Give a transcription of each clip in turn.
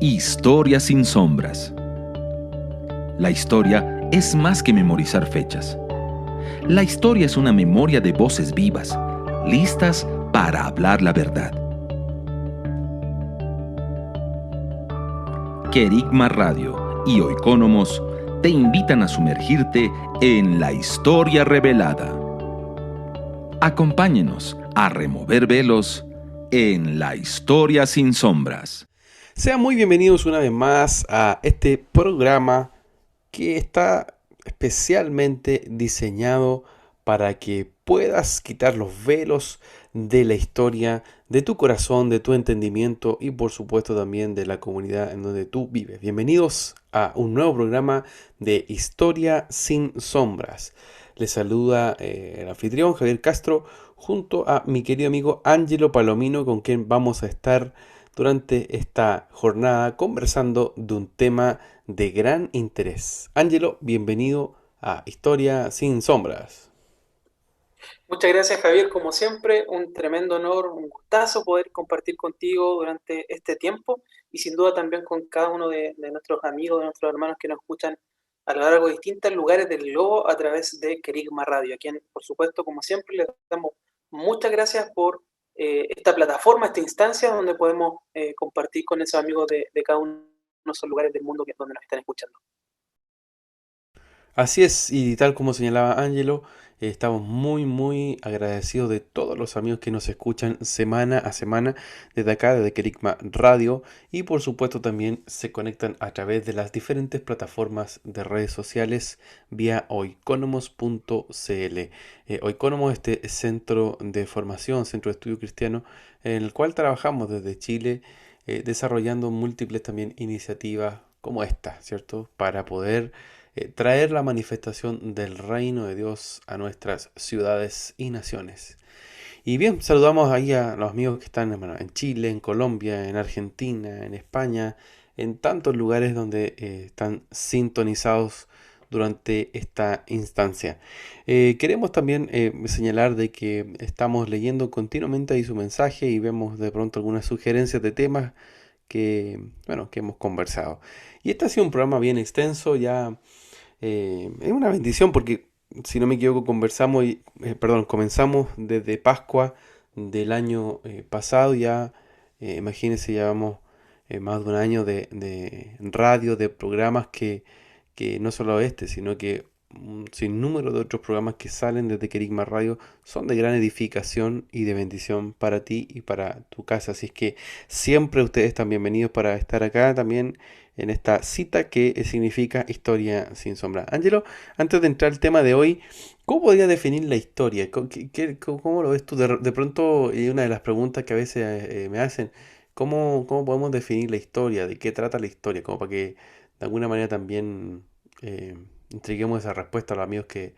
Historia sin sombras. La historia es más que memorizar fechas. La historia es una memoria de voces vivas, listas para hablar la verdad. Querigma Radio y Oikónomos te invitan a sumergirte en la historia revelada. Acompáñenos a remover velos en la historia sin sombras. Sean muy bienvenidos una vez más a este programa que está especialmente diseñado para que puedas quitar los velos de la historia, de tu corazón, de tu entendimiento y por supuesto también de la comunidad en donde tú vives. Bienvenidos a un nuevo programa de Historia sin Sombras. Les saluda el anfitrión Javier Castro junto a mi querido amigo Ángelo Palomino, con quien vamos a estar durante esta jornada conversando de un tema de gran interés. Ángelo, bienvenido a Historia sin Sombras. Muchas gracias, Javier, como siempre, un tremendo honor, un gustazo poder compartir contigo durante este tiempo y sin duda también con cada uno de nuestros amigos, de nuestros hermanos que nos escuchan a lo largo de distintos lugares del globo a través de Querigma Radio, a quien, por supuesto, como siempre, les damos muchas gracias por esta plataforma, esta instancia donde podemos compartir con esos amigos de cada uno de esos lugares del mundo donde nos están escuchando. Así es, y tal como señalaba Ángelo, estamos muy agradecidos de todos los amigos que nos escuchan semana a semana desde acá, desde Querigma Radio, y por supuesto también se conectan a través de las diferentes plataformas de redes sociales vía oikonomos.cl. Oikonomos, este centro de formación, centro de estudio cristiano, en el cual trabajamos desde Chile, desarrollando múltiples también iniciativas como esta, ¿cierto? Para poder traer la manifestación del reino de Dios a nuestras ciudades y naciones. Y bien, saludamos ahí a los amigos que están en Chile, en Colombia, en Argentina, en España, en tantos lugares donde están sintonizados durante esta instancia. Queremos también señalar de que estamos leyendo continuamente ahí su mensaje y vemos de pronto algunas sugerencias de temas que hemos conversado. Y este ha sido un programa bien extenso, ya es una bendición porque, si no me equivoco, comenzamos desde Pascua del año pasado, ya imagínense, llevamos más de un año de radio, de programas que no solo este, sino que un sinnúmero de otros programas que salen desde Querigma Radio son de gran edificación y de bendición para ti y para tu casa. Así es que siempre ustedes están bienvenidos para estar acá también en esta cita que significa Historia sin Sombra. Ángelo, antes de entrar al tema de hoy, ¿cómo podría definir la historia? ¿Cómo lo ves tú? De pronto, una de las preguntas que a veces me hacen, ¿cómo podemos definir la historia? ¿De qué trata la historia? Como para que de alguna manera también entreguemos esa respuesta a los amigos que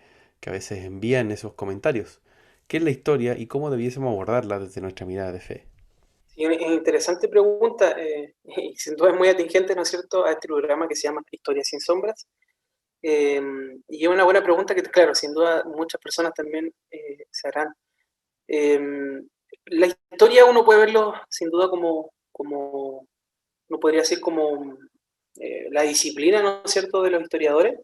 a veces envían esos comentarios. ¿Qué es la historia y cómo debiésemos abordarla desde nuestra mirada de fe? Sí, es interesante pregunta y sin duda es muy atingente, ¿no es cierto?, a este programa que se llama Historia sin Sombras. Eh, y es una buena pregunta que, claro, sin duda muchas personas también se harán. Eh, la historia uno puede verlo sin duda como uno podría decir como la disciplina, ¿no es cierto?, de los historiadores,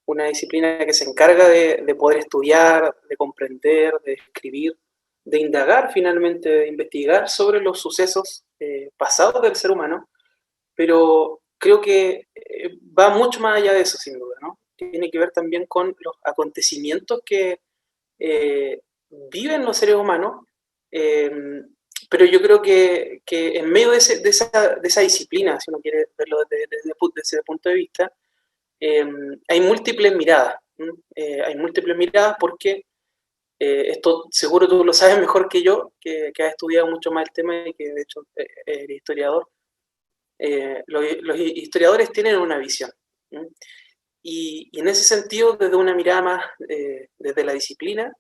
una disciplina que se encarga de poder estudiar, de comprender, de escribir, de indagar finalmente, de investigar sobre los sucesos pasados del ser humano, pero creo que va mucho más allá de eso, sin duda, ¿no? Tiene que ver también con los acontecimientos que eh, viven los seres humanos, eh, pero yo creo que en medio de esa disciplina, si uno quiere verlo desde ese punto de vista, eh, hay múltiples miradas. Hay múltiples miradas porque esto seguro tú lo sabes mejor que yo, que has estudiado mucho más el tema y que de hecho eres historiador. Los historiadores tienen una visión. ¿Mm? Y en ese sentido, desde una mirada más, desde la disciplina,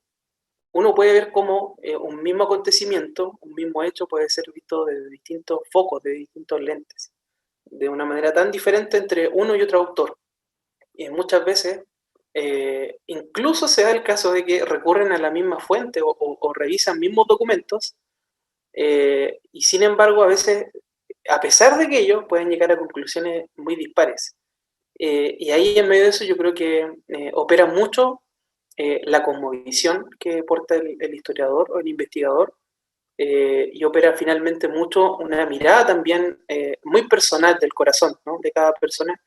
uno puede ver cómo un mismo acontecimiento, un mismo hecho puede ser visto desde distintos focos, de distintos lentes, de una manera tan diferente entre uno y otro autor. Y muchas veces incluso se da el caso de que recurren a la misma fuente o revisan mismos documentos y sin embargo a veces a pesar de que ellos pueden llegar a conclusiones muy dispares. Y ahí en medio de eso yo creo que opera mucho la cosmovisión que porta el historiador o el investigador, y opera finalmente mucho una mirada también muy personal del corazón, ¿no? De cada persona,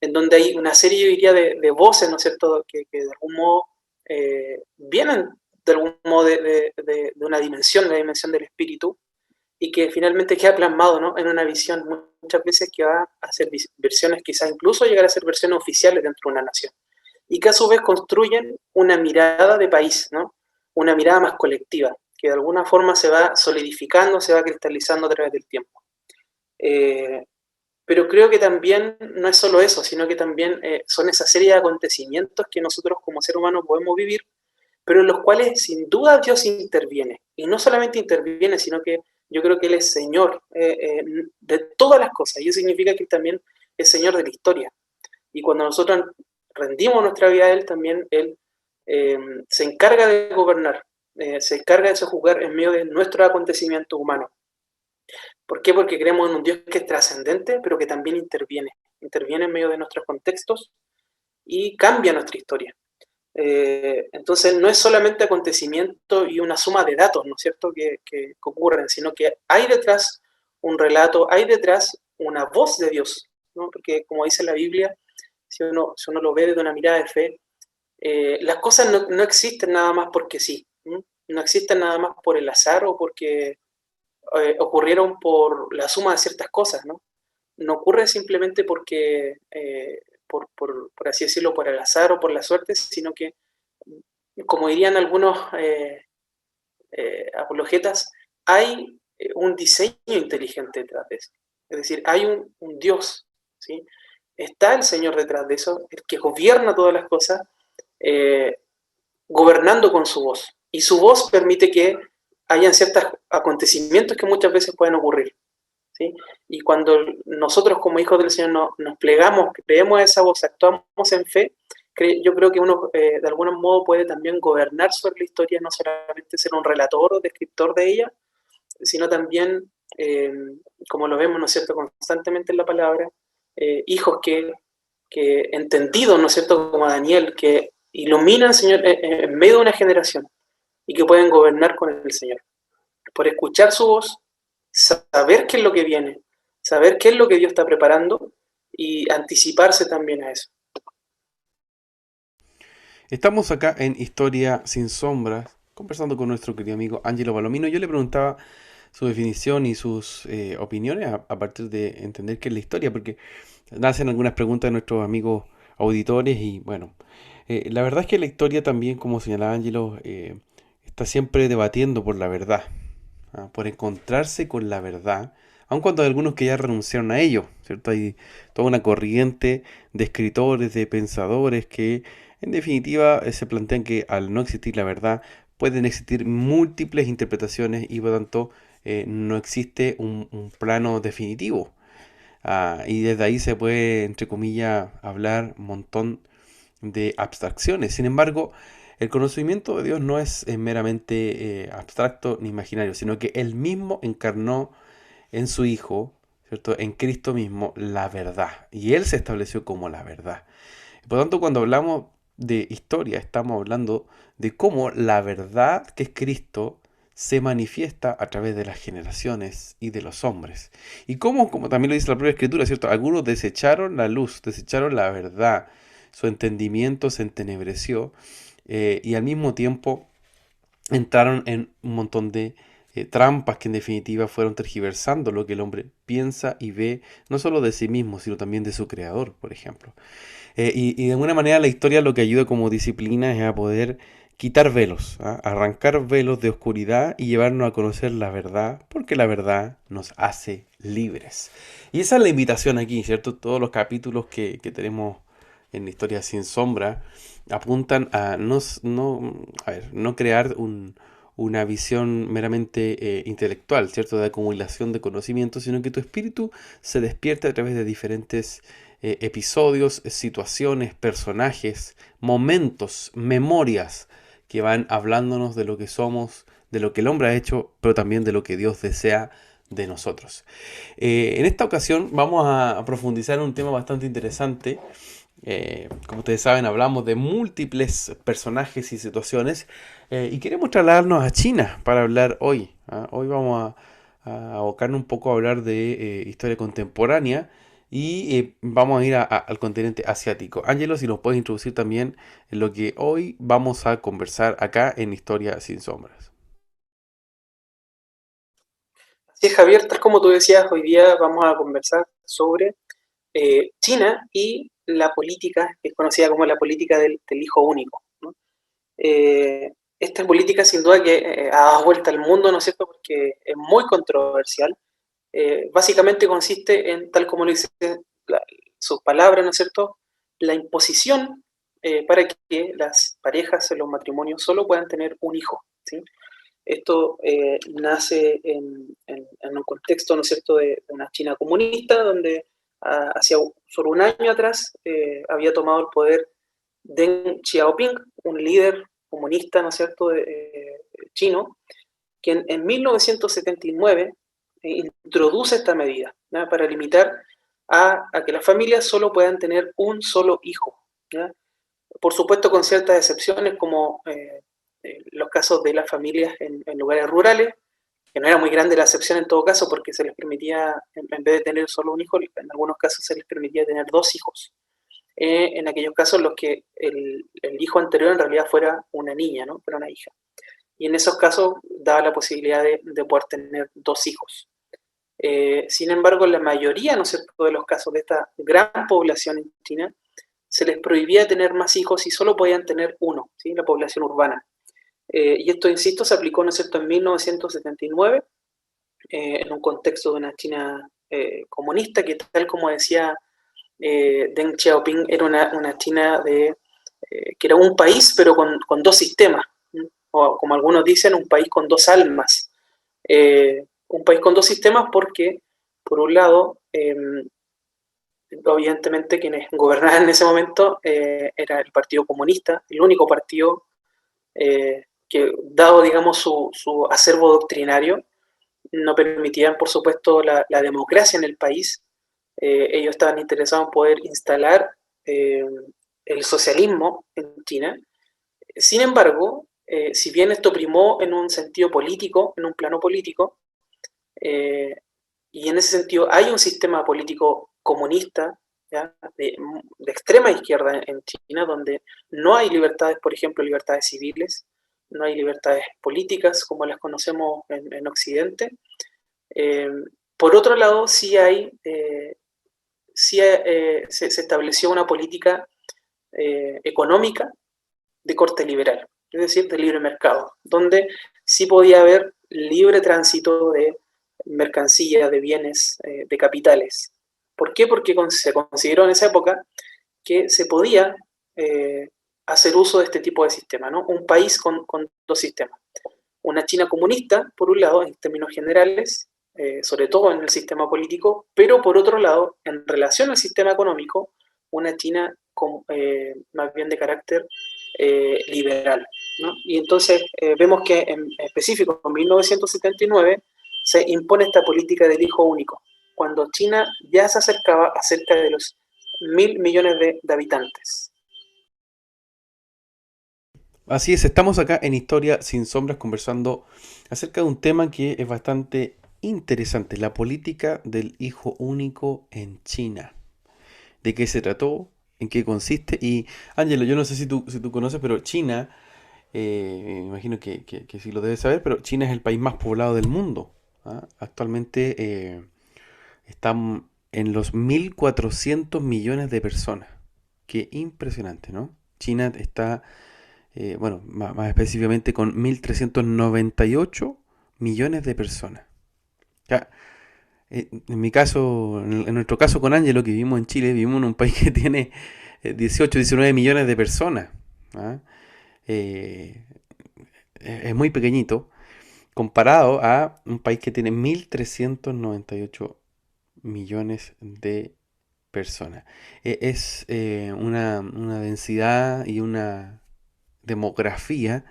en donde hay una serie, yo diría, de voces, ¿no es cierto?, que de algún modo vienen de algún modo de una dimensión, la dimensión del espíritu, y que finalmente queda plasmado, ¿no?, en una visión muchas veces que va a ser versiones, quizás incluso llegar a ser versiones oficiales dentro de una nación, y que a su vez construyen una mirada de país, ¿no? Una mirada más colectiva, que de alguna forma se va solidificando, se va cristalizando a través del tiempo. Eh, pero creo que también no es solo eso, sino que también son esa serie de acontecimientos que nosotros como ser humano podemos vivir, pero en los cuales sin duda Dios interviene. Y no solamente interviene, sino que yo creo que Él es Señor de todas las cosas. Y eso significa que también es Señor de la historia. Y cuando nosotros rendimos nuestra vida a Él, también Él se encarga de gobernar, se encarga de sojuzgar en medio de nuestros acontecimientos humanos. ¿Por qué? Porque creemos en un Dios que es trascendente, pero que también interviene en medio de nuestros contextos y cambia nuestra historia. Entonces no es solamente acontecimiento y una suma de datos, ¿no es cierto?, que ocurren, sino que hay detrás un relato, hay detrás una voz de Dios, ¿no? Porque como dice la Biblia, si uno lo ve desde una mirada de fe, las cosas no existen nada más porque sí, ¿no? No existen nada más por el azar o porque ocurrieron por la suma de ciertas cosas, ¿no? No ocurre simplemente porque, por así decirlo, por el azar o por la suerte, sino que, como dirían algunos apologetas, hay un diseño inteligente detrás de eso. Es decir, hay un Dios, ¿sí? Está el Señor detrás de eso, el que gobierna todas las cosas, eh, gobernando con su voz. Y su voz permite que hayan ciertos acontecimientos que muchas veces pueden ocurrir, ¿sí? Y cuando nosotros como hijos del Señor nos plegamos, creemos a esa voz, actuamos en fe, yo creo que uno de algún modo puede también gobernar sobre la historia, no solamente ser un relator o descriptor de ella, sino también, como lo vemos, ¿no es cierto?, constantemente en la palabra, hijos que entendidos, ¿no es cierto?, como Daniel, que iluminan, Señor, en medio de una generación y que pueden gobernar con el Señor. Por escuchar su voz, saber qué es lo que viene, saber qué es lo que Dios está preparando y anticiparse también a eso. Estamos acá en Historia sin Sombras, conversando con nuestro querido amigo Ángelo Palomino. Yo le preguntaba su definición y sus opiniones a partir de entender qué es la historia, porque nacen algunas preguntas de nuestros amigos auditores y bueno, la verdad es que la historia también, como señalaba Ángelo, está siempre debatiendo por la verdad, por encontrarse con la verdad, aun cuando hay algunos que ya renunciaron a ello, ¿cierto? Hay toda una corriente de escritores, de pensadores que en definitiva se plantean que al no existir la verdad pueden existir múltiples interpretaciones y por lo tanto no existe un plano definitivo. Y desde ahí se puede, entre comillas, hablar un montón de abstracciones. Sin embargo, el conocimiento de Dios no es meramente abstracto ni imaginario, sino que Él mismo encarnó en su Hijo, ¿cierto?, en Cristo mismo, la verdad. Y Él se estableció como la verdad. Por lo tanto, cuando hablamos de historia, estamos hablando de cómo la verdad que es Cristo se manifiesta a través de las generaciones y de los hombres. Y cómo, como también lo dice la propia Escritura, ¿cierto?, algunos desecharon la luz, desecharon la verdad, su entendimiento se entenebreció y al mismo tiempo entraron en un montón de trampas que en definitiva fueron tergiversando lo que el hombre piensa y ve, no solo de sí mismo, sino también de su creador, por ejemplo. Y de alguna manera la historia lo que ayuda como disciplina es a poder quitar velos, arrancar velos de oscuridad y llevarnos a conocer la verdad, porque la verdad nos hace libres. Y esa es la invitación aquí, ¿cierto? Todos los capítulos que tenemos en Historia sin Sombra apuntan a no crear una visión meramente intelectual, ¿cierto?, de acumulación de conocimiento, sino que tu espíritu se despierte a través de diferentes episodios, situaciones, personajes, momentos, memorias que van hablándonos de lo que somos, de lo que el hombre ha hecho, pero también de lo que Dios desea de nosotros. En esta ocasión vamos a profundizar en un tema bastante interesante. Como ustedes saben, hablamos de múltiples personajes y situaciones y queremos trasladarnos a China para hablar hoy. Hoy vamos a abocarnos un poco a hablar de historia contemporánea y vamos a ir al continente asiático. Ángelo, si nos puedes introducir también en lo que hoy vamos a conversar acá en Historia sin Sombras. Sí, Javier, tal como tú decías, hoy día vamos a conversar sobre China y la política, que es conocida como la política del hijo único, ¿no? Esta política sin duda que ha dado vuelta al mundo, ¿no es cierto?, porque es muy controversial. Básicamente consiste en, tal como lo dice sus palabras, ¿no es cierto?, la imposición para que las parejas en los matrimonios solo puedan tener un hijo, ¿sí? Esto nace en un contexto, ¿no es cierto?, de una China comunista, donde hacia solo un año atrás había tomado el poder Deng Xiaoping, un líder comunista, ¿no es cierto?, chino, que en 1979 introduce esta medida, ¿ya?, para limitar a que las familias solo puedan tener un solo hijo, ¿ya? Por supuesto con ciertas excepciones como los casos de las familias en lugares rurales, que no era muy grande la excepción en todo caso porque se les permitía, en vez de tener solo un hijo, en algunos casos se les permitía tener dos hijos. En aquellos casos los que el hijo anterior en realidad fuera una niña, ¿no?, fuera una hija. Y en esos casos daba la posibilidad de poder tener dos hijos. Sin embargo, en la mayoría, ¿no es cierto?, de los casos de esta gran población en China, se les prohibía tener más hijos y solo podían tener uno, ¿sí?, la población urbana. Y esto, insisto, se aplicó, ¿no es cierto?, en 1979, en un contexto de una China comunista, que tal como decía Deng Xiaoping, era una China que era un país, pero con dos sistemas, ¿sí?, o como algunos dicen, un país con dos almas. Un país con dos sistemas porque, por un lado, evidentemente quienes gobernaban en ese momento era el Partido Comunista, el único partido que, dado, digamos, su acervo doctrinario, no permitían, por supuesto, la democracia en el país. Ellos estaban interesados en poder instalar el socialismo en China. Sin embargo, si bien esto primó en un sentido político, en un plano político, eh, y en ese sentido hay un sistema político comunista, ¿ya?, de extrema izquierda en China, donde no hay libertades, por ejemplo, libertades civiles, no hay libertades políticas como las conocemos en Occidente. Eh, por otro lado, se estableció una política económica de corte liberal, es decir, de libre mercado, donde sí podía haber libre tránsito de mercancías, de bienes, de capitales. ¿Por qué? Porque se consideró en esa época que se podía hacer uso de este tipo de sistema, ¿no? Un país con dos sistemas. Una China comunista, por un lado, en términos generales, sobre todo en el sistema político, pero por otro lado, en relación al sistema económico, una China más bien de carácter liberal, ¿no? Y entonces vemos que en específico en 1979 se impone esta política del hijo único, cuando China ya se acercaba a cerca de los 1.000 millones de habitantes. Así es, estamos acá en Historia sin Sombras conversando acerca de un tema que es bastante interesante, la política del hijo único en China. ¿De qué se trató? ¿En qué consiste? Y Ángelo, yo no sé si tú conoces, pero China, me imagino que sí lo debes saber, pero China es el país más poblado del mundo. Actualmente están en los 1.400 millones de personas. Qué impresionante, ¿no? China está, bueno, más específicamente con 1.398 millones de personas. Ya, en mi caso, en nuestro caso con Ángelo, que vivimos en Chile, vivimos en un país que tiene 18, 19 millones de personas. ¿Ah? Eh, es muy pequeñito comparado a un país que tiene 1.398 millones de personas. Es una densidad y una demografía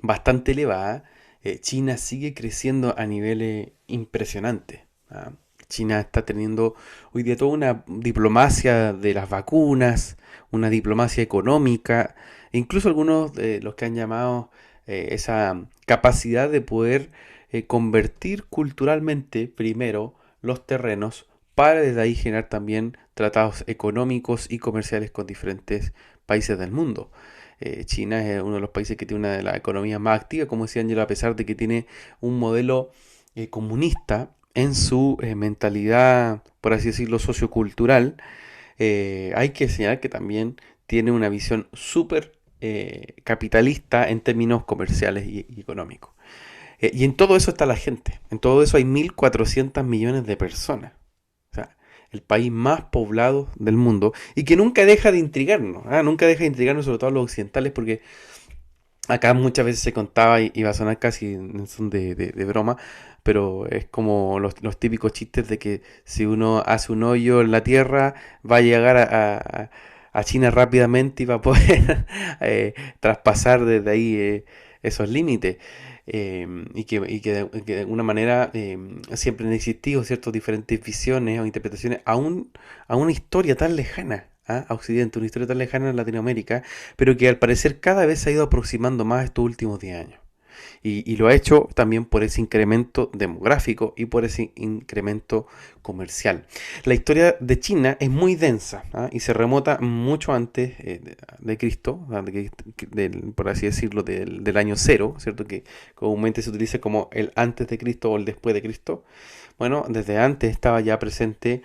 bastante elevada China sigue creciendo a niveles impresionantes. ¿Ah? China está teniendo hoy día toda una diplomacia de las vacunas, una diplomacia económica, e incluso algunos de los que han llamado esa capacidad de poder convertir culturalmente primero los terrenos para desde ahí generar también tratados económicos y comerciales con diferentes países del mundo. China es uno de los países que tiene una de las economías más activas, como decía Angelo, a pesar de que tiene un modelo comunista en su mentalidad, por así decirlo, sociocultural. Hay que señalar que también tiene una visión súper capitalista en términos comerciales y económicos. Y en todo eso está la gente. En todo eso hay 1.400 millones de personas. O sea, el país más poblado del mundo y que nunca deja de intrigarnos. Nunca deja de intrigarnos, sobre todo a los occidentales, porque acá muchas veces se contaba, y va a sonar casi en son de broma, pero es como los típicos chistes de que si uno hace un hoyo en la tierra, va a llegar a China rápidamente y va a poder traspasar desde ahí esos límites. Y que de alguna manera siempre han existido ciertas diferentes visiones o interpretaciones a una historia tan lejana. A Occidente, una historia tan lejana en Latinoamérica, pero que al parecer cada vez se ha ido aproximando más estos últimos 10 años. Y lo ha hecho también por ese incremento demográfico y por ese incremento comercial. La historia de China es muy densa y se remota mucho antes de Cristo, por así decirlo, del año cero, ¿cierto? Que comúnmente se utiliza como el antes de Cristo o el después de Cristo. Bueno, desde antes estaba ya presente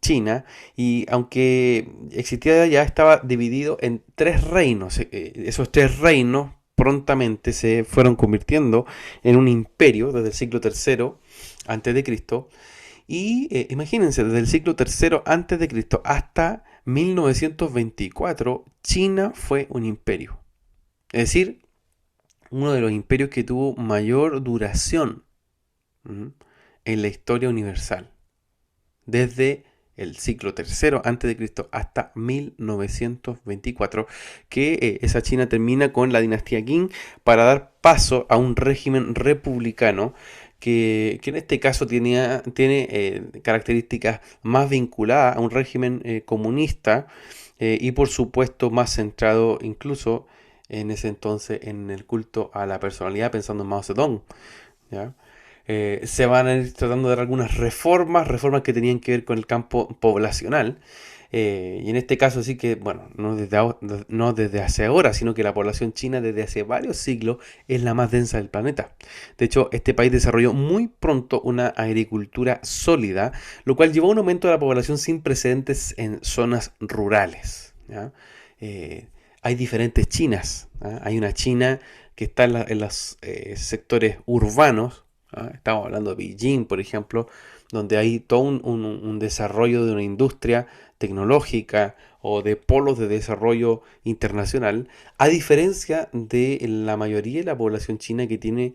China, y aunque existía ya, estaba dividido en tres reinos. Esos tres reinos prontamente se fueron convirtiendo en un imperio desde el siglo III antes de Cristo. Y imagínense, desde el siglo III antes de Cristo hasta 1924, China fue un imperio. Es decir, uno de los imperios que tuvo mayor duración en la historia universal. Desde el siglo III antes de Cristo hasta 1924, que esa China termina con la dinastía Qing para dar paso a un régimen republicano que en este caso tiene características más vinculadas a un régimen comunista y por supuesto más centrado incluso en ese entonces en el culto a la personalidad, pensando en Mao Zedong, ¿ya? Se van a ir tratando de dar algunas reformas que tenían que ver con el campo poblacional. Y en este caso sí que, bueno, no desde hace ahora, sino que la población china desde hace varios siglos es la más densa del planeta. De hecho, este país desarrolló muy pronto una agricultura sólida, lo cual llevó a un aumento de la población sin precedentes en zonas rurales, ¿ya? Hay diferentes Chinas, ¿ah? Hay una China que está en los sectores urbanos. Estamos hablando de Beijing, por ejemplo, donde hay todo un desarrollo de una industria tecnológica o de polos de desarrollo internacional, a diferencia de la mayoría de la población china que tiene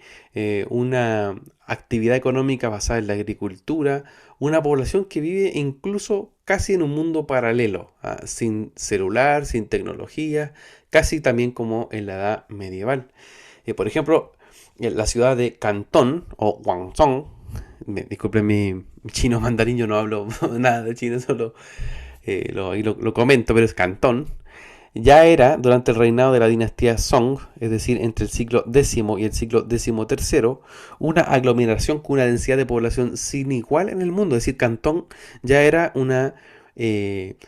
una actividad económica basada en la agricultura, una población que vive incluso casi en un mundo paralelo, sin celular, sin tecnología, casi también como en la edad medieval. Por ejemplo, la ciudad de Cantón o Guangzhou, disculpen mi chino mandarín, yo no hablo nada de chino, solo lo comento, pero es Cantón. Ya era durante el reinado de la dinastía Song, es decir, entre el siglo X y el siglo XIII, una aglomeración con una densidad de población sin igual en el mundo. Es decir, Cantón ya era una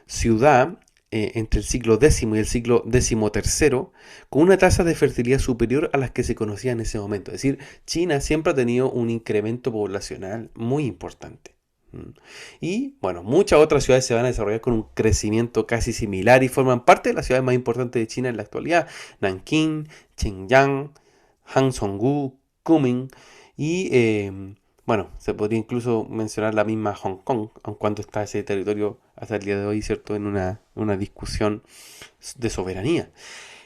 ciudad entre el siglo X y el siglo XIII, con una tasa de fertilidad superior a las que se conocía en ese momento. Es decir, China siempre ha tenido un incremento poblacional muy importante. Y bueno, muchas otras ciudades se van a desarrollar con un crecimiento casi similar y forman parte de las ciudades más importantes de China en la actualidad: Nanking, Shenyang, Hangzhou, Kunming y bueno, se podría incluso mencionar la misma Hong Kong, aun cuando está ese territorio hasta el día de hoy, ¿cierto?, en una discusión de soberanía.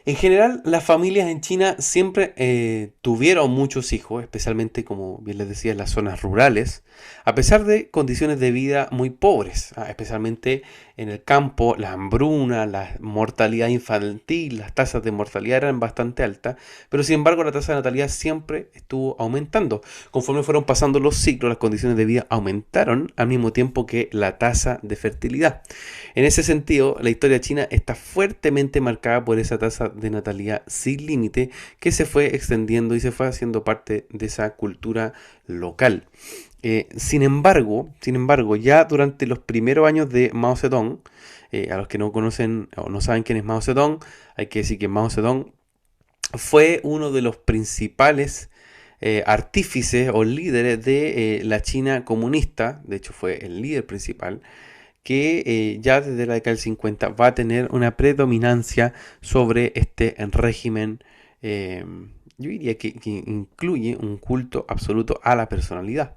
En general, las familias en China siempre tuvieron muchos hijos, especialmente, como bien les decía, en las zonas rurales, a pesar de condiciones de vida muy pobres, especialmente en el campo, la hambruna, la mortalidad infantil, las tasas de mortalidad eran bastante altas, pero sin embargo la tasa de natalidad siempre estuvo aumentando. Conforme fueron pasando los ciclos, las condiciones de vida aumentaron al mismo tiempo que la tasa de fertilidad. En ese sentido, la historia china está fuertemente marcada por esa tasa de natalidad sin límite que se fue extendiendo y se fue haciendo parte de esa cultura local. Sin embargo, ya durante los primeros años de Mao Zedong, a los que no conocen o no saben quién es Mao Zedong, hay que decir que Mao Zedong fue uno de los principales artífices o líderes de la China comunista, de hecho fue el líder principal, que ya desde la década del 50 va a tener una predominancia sobre este régimen, eh, yo diría que incluye un culto absoluto a la personalidad.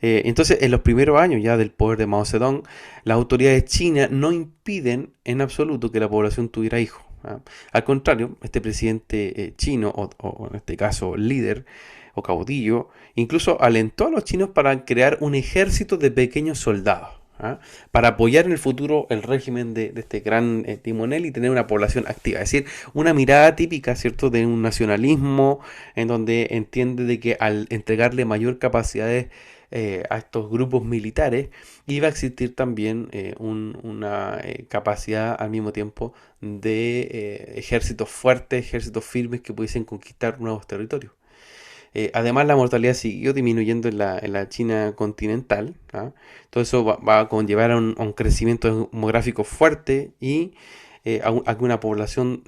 Entonces, en los primeros años ya del poder de Mao Zedong, las autoridades chinas no impiden en absoluto que la población tuviera hijos. ¿Ah? Al contrario, este presidente chino, o en este caso líder o caudillo, incluso alentó a los chinos para crear un ejército de pequeños soldados. ¿Ah? Para apoyar en el futuro el régimen de este gran timonel y tener una población activa. Es decir, una mirada típica, ¿cierto?, de un nacionalismo en donde entiende de que al entregarle mayor capacidades a estos grupos militares, iba a existir también una capacidad al mismo tiempo de ejércitos fuertes, ejércitos firmes que pudiesen conquistar nuevos territorios. Además, la mortalidad siguió disminuyendo en la China continental. ¿Ah? Todo eso va a conllevar a un crecimiento demográfico fuerte y a que una población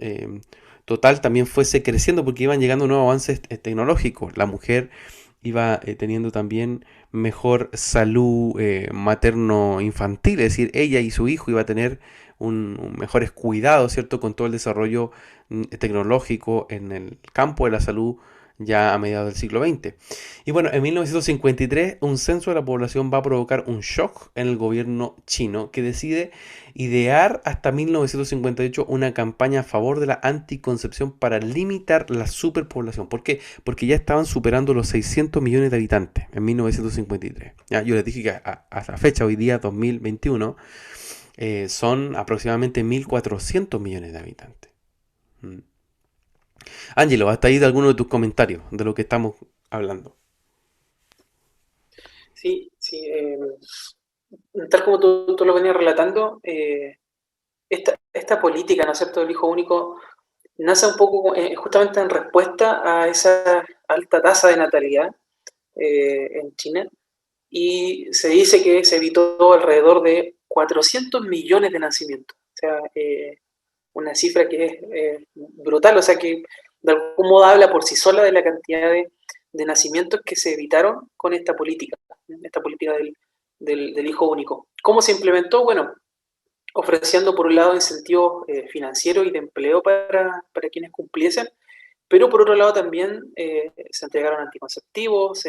total también fuese creciendo porque iban llegando nuevos avances tecnológicos. La mujer iba teniendo también mejor salud materno-infantil, es decir, ella y su hijo iba a tener un mejores cuidados, ¿cierto? Con todo el desarrollo tecnológico en el campo de la salud ya a mediados del siglo XX. Y bueno, en 1953 un censo de la población va a provocar un shock en el gobierno chino que decide idear hasta 1958 una campaña a favor de la anticoncepción para limitar la superpoblación. ¿Por qué? Porque ya estaban superando los 600 millones de habitantes en 1953. Ya, yo les dije que hasta la fecha, hoy día 2021, son aproximadamente 1.400 millones de habitantes. Mm. Ángelo, hasta ahí de alguno de tus comentarios de lo que estamos hablando. Sí, sí. Tal como tú lo venías relatando, esta política, ¿no es cierto?, del hijo único nace un poco justamente en respuesta a esa alta tasa de natalidad en China, y se dice que se evitó alrededor de 400 millones de nacimientos. O sea, una cifra que es brutal, o sea que de algún modo habla por sí sola de la cantidad de nacimientos que se evitaron con esta política del hijo único. ¿Cómo se implementó? Bueno, ofreciendo por un lado incentivos financieros y de empleo para quienes cumpliesen, pero por otro lado también se entregaron anticonceptivos,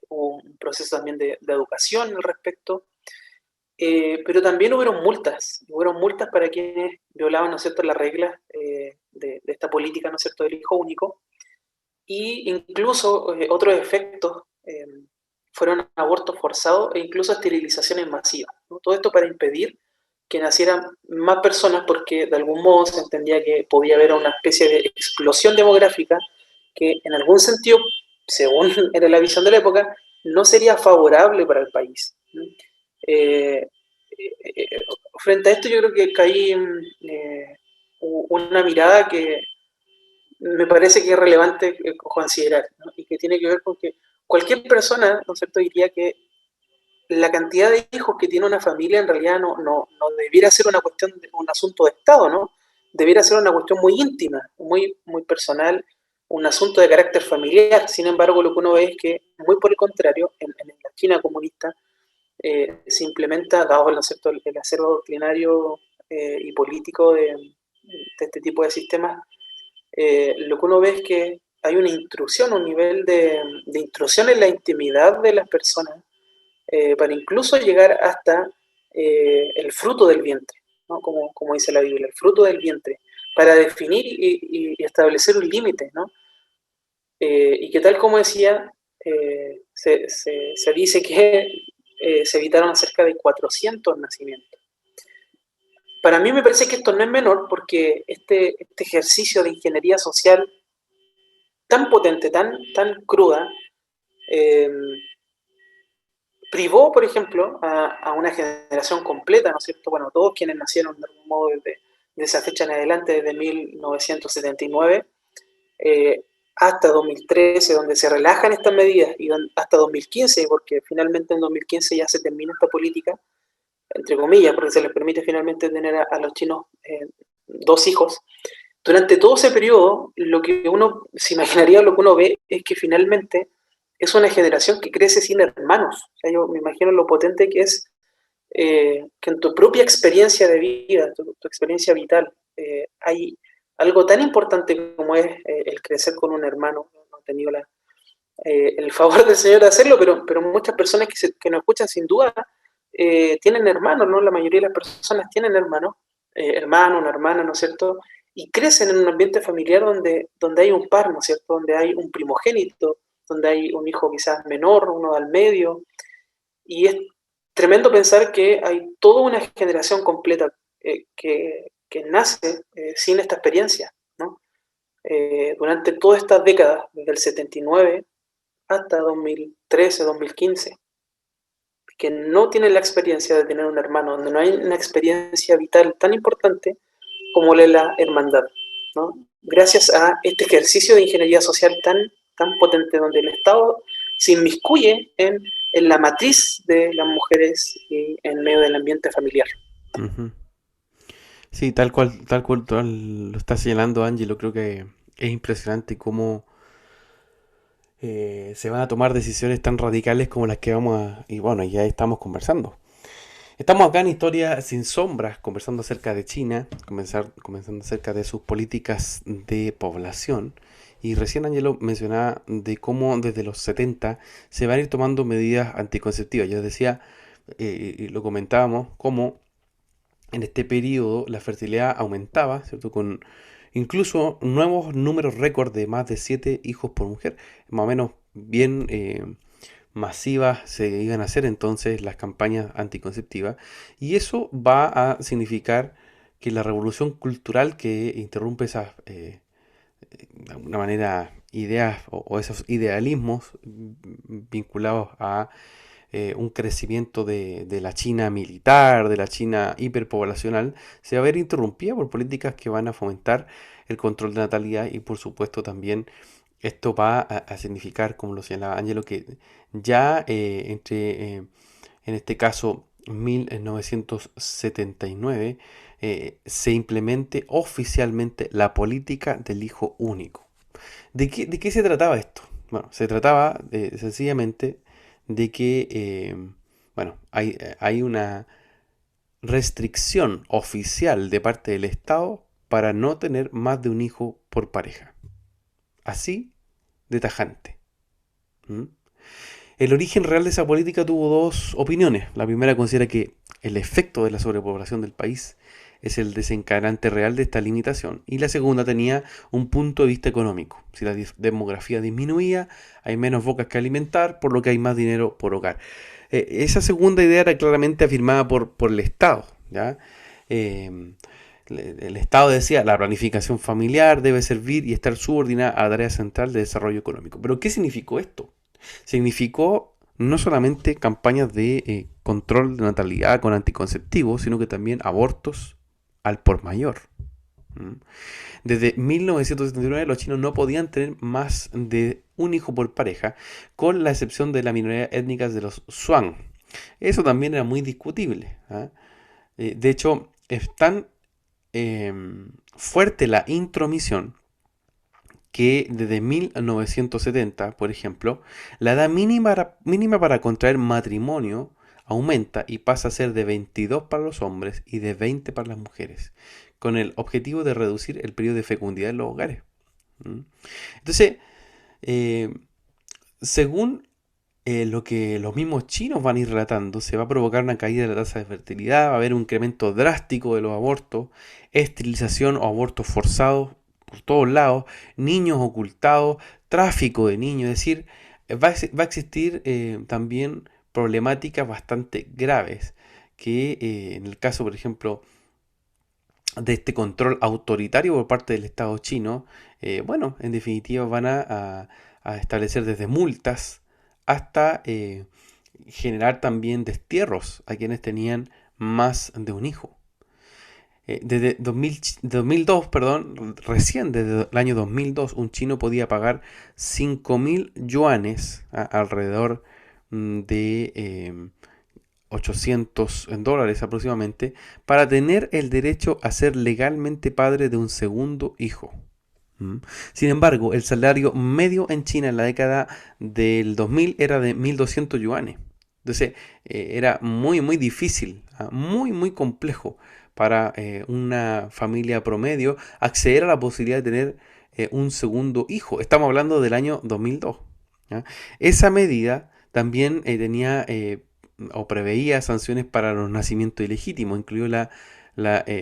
hubo un proceso también de educación al respecto, pero también hubieron multas para quienes violaban, ¿no es cierto?, las reglas de esta política, ¿no es cierto?, del hijo único, y incluso otros efectos fueron abortos forzados e incluso esterilizaciones masivas, ¿no? Todo esto para impedir que nacieran más personas porque de algún modo se entendía que podía haber una especie de explosión demográfica que en algún sentido, según era la visión de la época, no sería favorable para el país, ¿no? Eh, Frente a esto yo creo que hay una mirada que me parece que es relevante considerar, ¿no? Y que tiene que ver con que cualquier persona, ¿no es cierto?, diría que la cantidad de hijos que tiene una familia en realidad no debiera ser una cuestión, un asunto de Estado, ¿no? Debiera ser una cuestión muy íntima, muy personal, un asunto de carácter familiar. Sin embargo, lo que uno ve es que, muy por el contrario, en la China comunista se implementa, dado ¿no es cierto?, el acervo doctrinario y político de este tipo de sistemas, lo que uno ve es que hay una intrusión, un nivel de intrusión en la intimidad de las personas, para incluso llegar hasta el fruto del vientre, ¿no? Como dice la Biblia, el fruto del vientre, para definir y establecer un límite, ¿no? Y que tal como decía, se dice que se evitaron cerca de 400 nacimientos. Para mí me parece que esto no es menor porque este ejercicio de ingeniería social tan potente, tan cruda, eh, privó, por ejemplo, a una generación completa, ¿no es cierto? Bueno, todos quienes nacieron de algún modo de esa fecha en adelante, desde 1979 eh, hasta 2013, donde se relajan estas medidas, y hasta 2015, porque finalmente en 2015 ya se termina esta política, entre comillas, porque se les permite finalmente tener a los chinos 2 hijos. Durante todo ese periodo, lo que uno se imaginaría, lo que uno ve, es que finalmente es una generación que crece sin hermanos. O sea, yo me imagino lo potente que es que en tu propia experiencia de vida, tu experiencia vital, hay algo tan importante como es el crecer con un hermano. No he tenido el favor del Señor de hacerlo, pero muchas personas que nos escuchan sin duda tienen hermanos, ¿no? La mayoría de las personas tienen hermanos, hermano, una hermana, ¿no es cierto? Y crecen en un ambiente familiar donde hay un par, ¿no es cierto? Donde hay un primogénito, donde hay un hijo quizás menor, uno al medio, y es tremendo pensar que hay toda una generación completa que nace sin esta experiencia, ¿no? Durante todas estas décadas, desde el 79 hasta 2013, 2015, que no tienen la experiencia de tener un hermano, donde no hay una experiencia vital tan importante como la hermandad, ¿no? Gracias a este ejercicio de ingeniería social tan potente, donde el Estado se inmiscuye en la matriz de las mujeres y en medio del ambiente familiar. Ujú. Sí, tal cual lo está señalando Angelo, creo que es impresionante cómo se van a tomar decisiones tan radicales como las que vamos a... Y bueno, ya estamos conversando. Estamos acá en Historia sin Sombras, conversando acerca de China, comenzando acerca de sus políticas de población. Y recién Angelo mencionaba de cómo desde los 70 se van a ir tomando medidas anticonceptivas. Yo decía, y lo comentábamos, cómo en este periodo la fertilidad aumentaba, ¿cierto? Con incluso nuevos números récord de más de 7 hijos por mujer. Más o menos bien masivas se iban a hacer entonces las campañas anticonceptivas. Y eso va a significar que la revolución cultural que interrumpe esas, de alguna manera, ideas o esos idealismos vinculados a un crecimiento de la China militar, de la China hiperpoblacional, se va a ver interrumpida por políticas que van a fomentar el control de natalidad y por supuesto también esto va a significar, como lo señalaba Angelo, que ya en este caso, 1979, se implemente oficialmente la política del hijo único. De qué se trataba esto? Bueno, se trataba sencillamente de que, bueno, hay una restricción oficial de parte del Estado para no tener más de un hijo por pareja. Así de tajante. ¿Mm? El origen real de esa política tuvo dos opiniones. La primera considera que el efecto de la sobrepoblación del país es el desencadenante real de esta limitación. Y la segunda tenía un punto de vista económico. Si la demografía disminuía, hay menos bocas que alimentar, por lo que hay más dinero por hogar. Esa segunda idea era claramente afirmada por el Estado, ¿ya? El Estado decía, la planificación familiar debe servir y estar subordinada a la tarea central de desarrollo económico. ¿Pero qué significó esto? Significó no solamente campañas de control de natalidad con anticonceptivos, sino que también abortos al por mayor. Desde 1979 los chinos no podían tener más de un hijo por pareja, con la excepción de la minoría étnica de los Zhuang. Eso también era muy discutible. De hecho, es tan fuerte la intromisión que desde 1970, por ejemplo, la edad mínima para contraer matrimonio aumenta y pasa a ser de 22 para los hombres y de 20 para las mujeres, con el objetivo de reducir el periodo de fecundidad en los hogares. Entonces, según lo que los mismos chinos van a ir relatando, se va a provocar una caída de la tasa de fertilidad, va a haber un incremento drástico de los abortos, esterilización o abortos forzados por todos lados, niños ocultados, tráfico de niños, es decir, va a existir también problemáticas bastante graves que en el caso, por ejemplo, de este control autoritario por parte del Estado chino, bueno, en definitiva van a establecer desde multas hasta generar también destierros a quienes tenían más de un hijo. Desde 2002, perdón, recién desde el año 2002, un chino podía pagar 5.000 yuanes, alrededor de 800 dólares aproximadamente, para tener el derecho a ser legalmente padre de un segundo hijo. Sin embargo, el salario medio en China en la década del 2000 era de 1.200 yuanes. Entonces, era muy, muy difícil, muy, muy complejo para una familia promedio acceder a la posibilidad de tener un segundo hijo. Estamos hablando del año 2002. ¿Ya? Esa medida también tenía o preveía sanciones para los nacimientos ilegítimos, incluyó la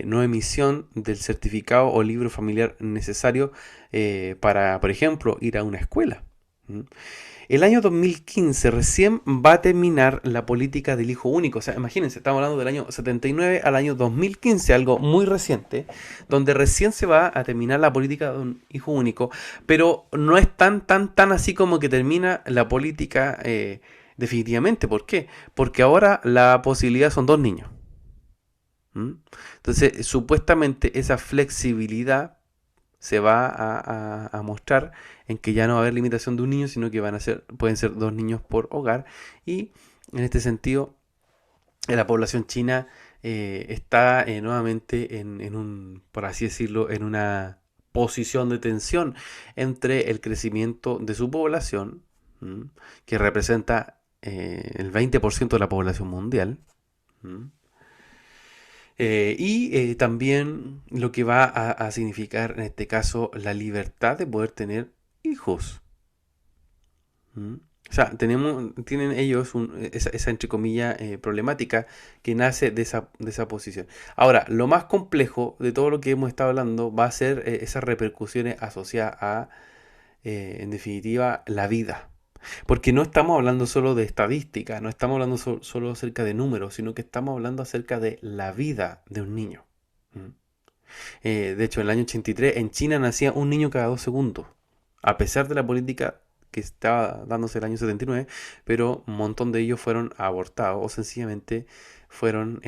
no emisión del certificado o libro familiar necesario para, por ejemplo, ir a una escuela. El año 2015 recién va a terminar la política del hijo único. O sea, imagínense, estamos hablando del año 79 al año 2015, algo muy reciente, donde recién se va a terminar la política de un hijo único, pero no es tan así como que termina la política definitivamente. ¿Por qué? Porque ahora la posibilidad son 2 niños. Entonces, supuestamente esa flexibilidad se va a mostrar en que ya no va a haber limitación de un niño, sino que pueden ser 2 niños por hogar. Y en este sentido, la población china está nuevamente por así decirlo, en una posición de tensión entre el crecimiento de su población, que representa el 20% de la población mundial, y también lo que va a significar en este caso la libertad de poder tener hijos. O sea, tienen ellos esa entre comillas problemática que nace de esa posición. Ahora, lo más complejo de todo lo que hemos estado hablando va a ser esas repercusiones asociadas a, en definitiva, la vida. Porque no estamos hablando solo de estadística, no estamos hablando solo acerca de números, sino que estamos hablando acerca de la vida de un niño. ¿Mm? De hecho, en el año 83 en China nacía un niño cada 2 segundos, a pesar de la política que estaba dándose el año 79, pero un montón de ellos fueron abortados o sencillamente fueron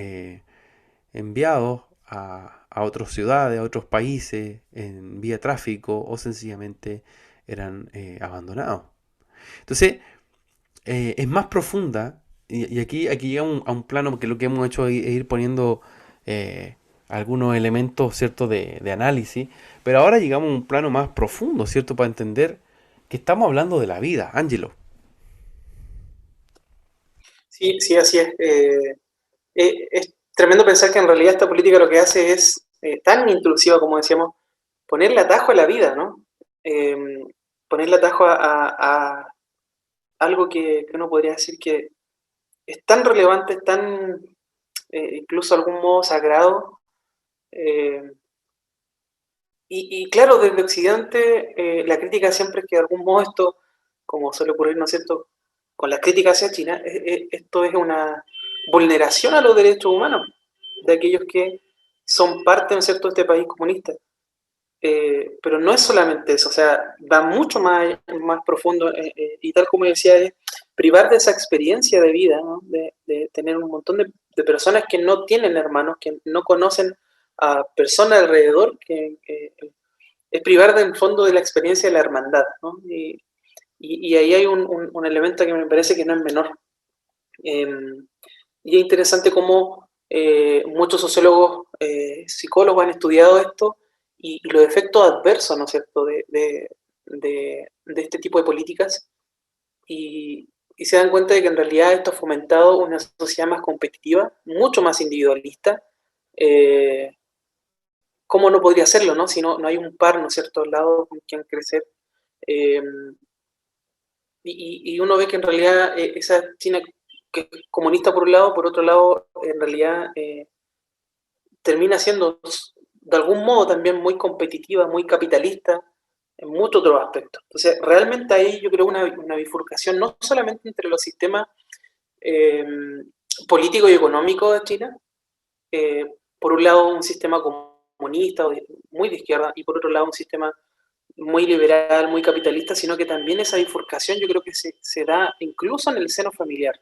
enviados a otras ciudades, a otros países en vía tráfico o sencillamente eran abandonados. Entonces, es más profunda y aquí llegamos a un plano que lo que hemos hecho es ir poniendo eh, algunos elementos, ¿cierto?, de análisis, pero ahora llegamos a un plano más profundo, ¿cierto?, para entender que estamos hablando de la vida, Ángelo. Sí, sí, así es. Es tremendo pensar que en realidad esta política lo que hace es tan intrusiva, como decíamos, ponerle atajo a la vida, ¿no? Eh, Ponerle atajo a algo que uno podría decir que es tan relevante, es tan incluso de algún modo sagrado. eh, y claro, desde Occidente la crítica siempre es que de algún modo esto, como suele ocurrir, ¿no es cierto?, con las críticas hacia China, esto es una vulneración a los derechos humanos de aquellos que son parte, ¿no es cierto?, de este país comunista. Pero no es solamente eso, o sea, va mucho más profundo y tal como decía, es privar de esa experiencia de vida, ¿no? De tener un montón de personas que no tienen hermanos, que no conocen a personas alrededor, que es privar en el fondo de la experiencia de la hermandad, ¿no? Y ahí hay un elemento que me parece que no es menor. Eh, y es interesante cómo muchos sociólogos, psicólogos han estudiado esto y los efectos adversos, ¿no es cierto?, de este tipo de políticas y se dan cuenta de que en realidad esto ha fomentado una sociedad más competitiva, mucho más individualista. Eh, ¿Cómo no podría serlo, no? Si no hay un par, ¿no es cierto?, al lado con quien crecer. Eh, y uno ve que en realidad esa China que es comunista por un lado, por otro lado, en realidad termina siendo de algún modo también muy competitiva, muy capitalista en muchos otros aspectos. Entonces, realmente ahí yo creo una bifurcación no solamente entre los sistemas eh, políticos y económicos de China, eh, por un lado un sistema comunista muy de izquierda y por otro lado un sistema muy liberal, muy capitalista, sino que también esa bifurcación yo creo que se da incluso en el seno familiar,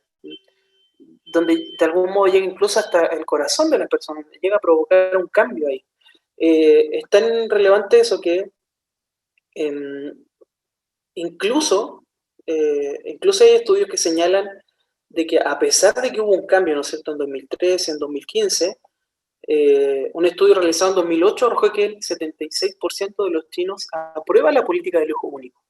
donde de algún modo llega incluso hasta el corazón de las personas, llega a provocar un cambio ahí. Es tan relevante eso que eh, incluso, incluso hay estudios que señalan de que a pesar de que hubo un cambio, ¿no es cierto?, en 2013, en 2015, un estudio realizado en 2008 arrojó que el 76% de los chinos aprueba la política del hijo único.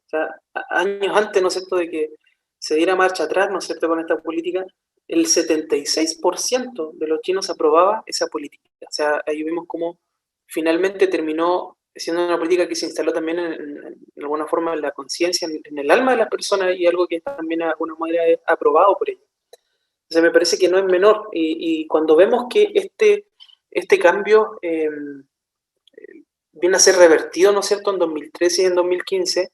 O sea, años antes, ¿no es cierto?, de que se diera marcha atrás, ¿no es cierto?, con esta política, el 76% de los chinos aprobaba esa política. O sea, ahí vimos cómo finalmente terminó siendo una política que se instaló también en alguna forma en la conciencia, en el alma de las personas y algo que también de alguna manera es aprobado por ellos. O sea, me parece que no es menor. Y cuando vemos que este cambio viene a ser revertido, ¿no es cierto?, en 2013 y en 2015,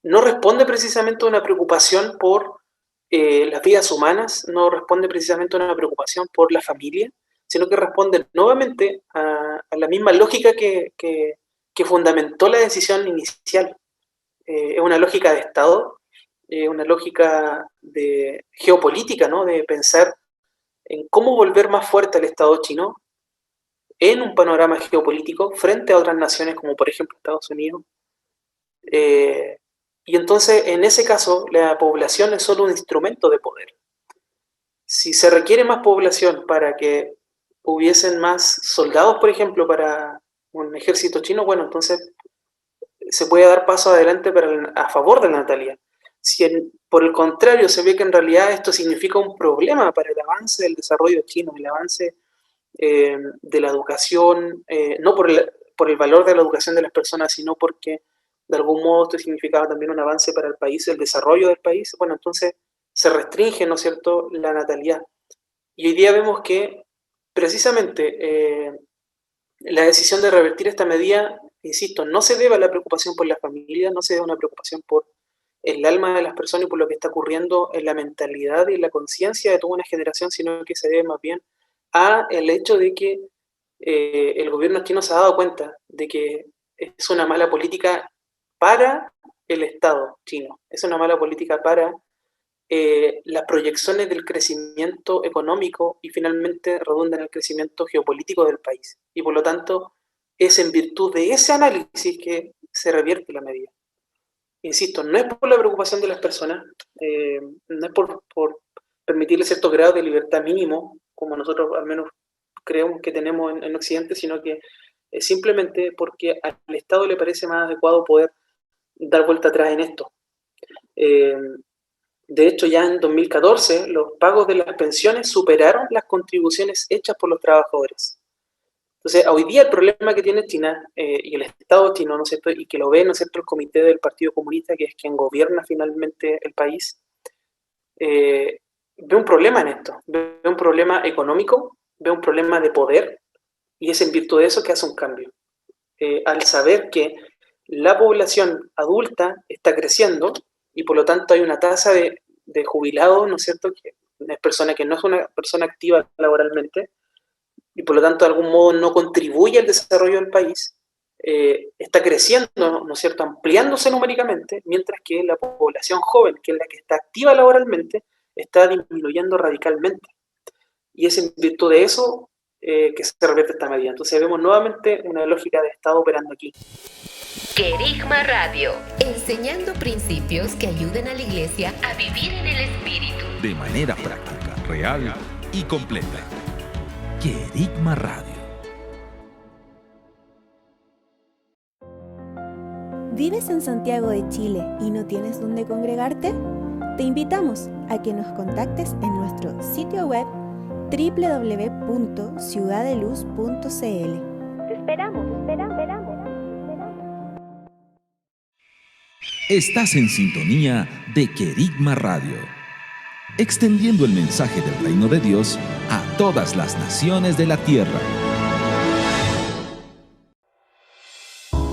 no responde precisamente a una preocupación por las vidas humanas, no responde precisamente a una preocupación por la familia, sino que responde nuevamente a la misma lógica que fundamentó la decisión inicial. Es una lógica de Estado, una lógica de geopolítica, ¿no? De pensar en cómo volver más fuerte al Estado chino en un panorama geopolítico frente a otras naciones como por ejemplo Estados Unidos. Eh, y entonces, en ese caso, la población es solo un instrumento de poder. Si se requiere más población para que hubiesen más soldados, por ejemplo, para un ejército chino, bueno, entonces se puede dar paso adelante a favor de la natalidad. Si por el contrario se ve que en realidad esto significa un problema para el avance del desarrollo chino, el avance de la educación, no por el valor de la educación de las personas, sino porque de algún modo esto significaba también un avance para el país, el desarrollo del país, bueno, entonces se restringe, ¿no es cierto?, la natalidad. Y hoy día vemos que precisamente la decisión de revertir esta medida, insisto, no se debe a la preocupación por la familia, no se debe a una preocupación por el alma de las personas y por lo que está ocurriendo en la mentalidad y en la conciencia de toda una generación, sino que se debe más bien a el hecho de que el gobierno chino se ha dado cuenta de que es una mala política para el Estado chino, es una mala política para las proyecciones del crecimiento económico y finalmente redunda en el crecimiento geopolítico del país. Y por lo tanto, es en virtud de ese análisis que se revierte la medida. Insisto, no es por la preocupación de las personas, no es por permitirle cierto grado de libertad mínimo, como nosotros al menos creemos que tenemos en Occidente, sino que es simplemente porque al Estado le parece más adecuado poder dar vuelta atrás en esto. De hecho, ya en 2014 los pagos de las pensiones superaron las contribuciones hechas por los trabajadores. Entonces, hoy día el problema que tiene China y el Estado chino, ¿no es cierto?, y que lo ve, ¿no es cierto?, el comité del Partido Comunista, que es quien gobierna finalmente el país, ve un problema en esto, ve un problema económico, ve un problema de poder, y es en virtud de eso que hace un cambio. Al saber que la población adulta está creciendo y por lo tanto hay una tasa de jubilados, ¿no es cierto?, que es persona que no es una persona activa laboralmente, y por lo tanto de algún modo no contribuye al desarrollo del país, está creciendo, ¿no es cierto?, ampliándose numéricamente, mientras que la población joven, que es la que está activa laboralmente, está disminuyendo radicalmente. Y es en virtud de eso que se revierte esta medida. Entonces vemos nuevamente una lógica de Estado operando aquí. Querigma Radio, enseñando principios que ayuden a la Iglesia a vivir en el Espíritu. De manera práctica, real y completa. Querigma Radio. ¿Vives en Santiago de Chile y no tienes dónde congregarte? Te invitamos a que nos contactes en nuestro sitio web www.ciudadeluz.cl. Te esperamos. Estás en sintonía de Querigma Radio, extendiendo el mensaje del reino de Dios a todas las naciones de la tierra.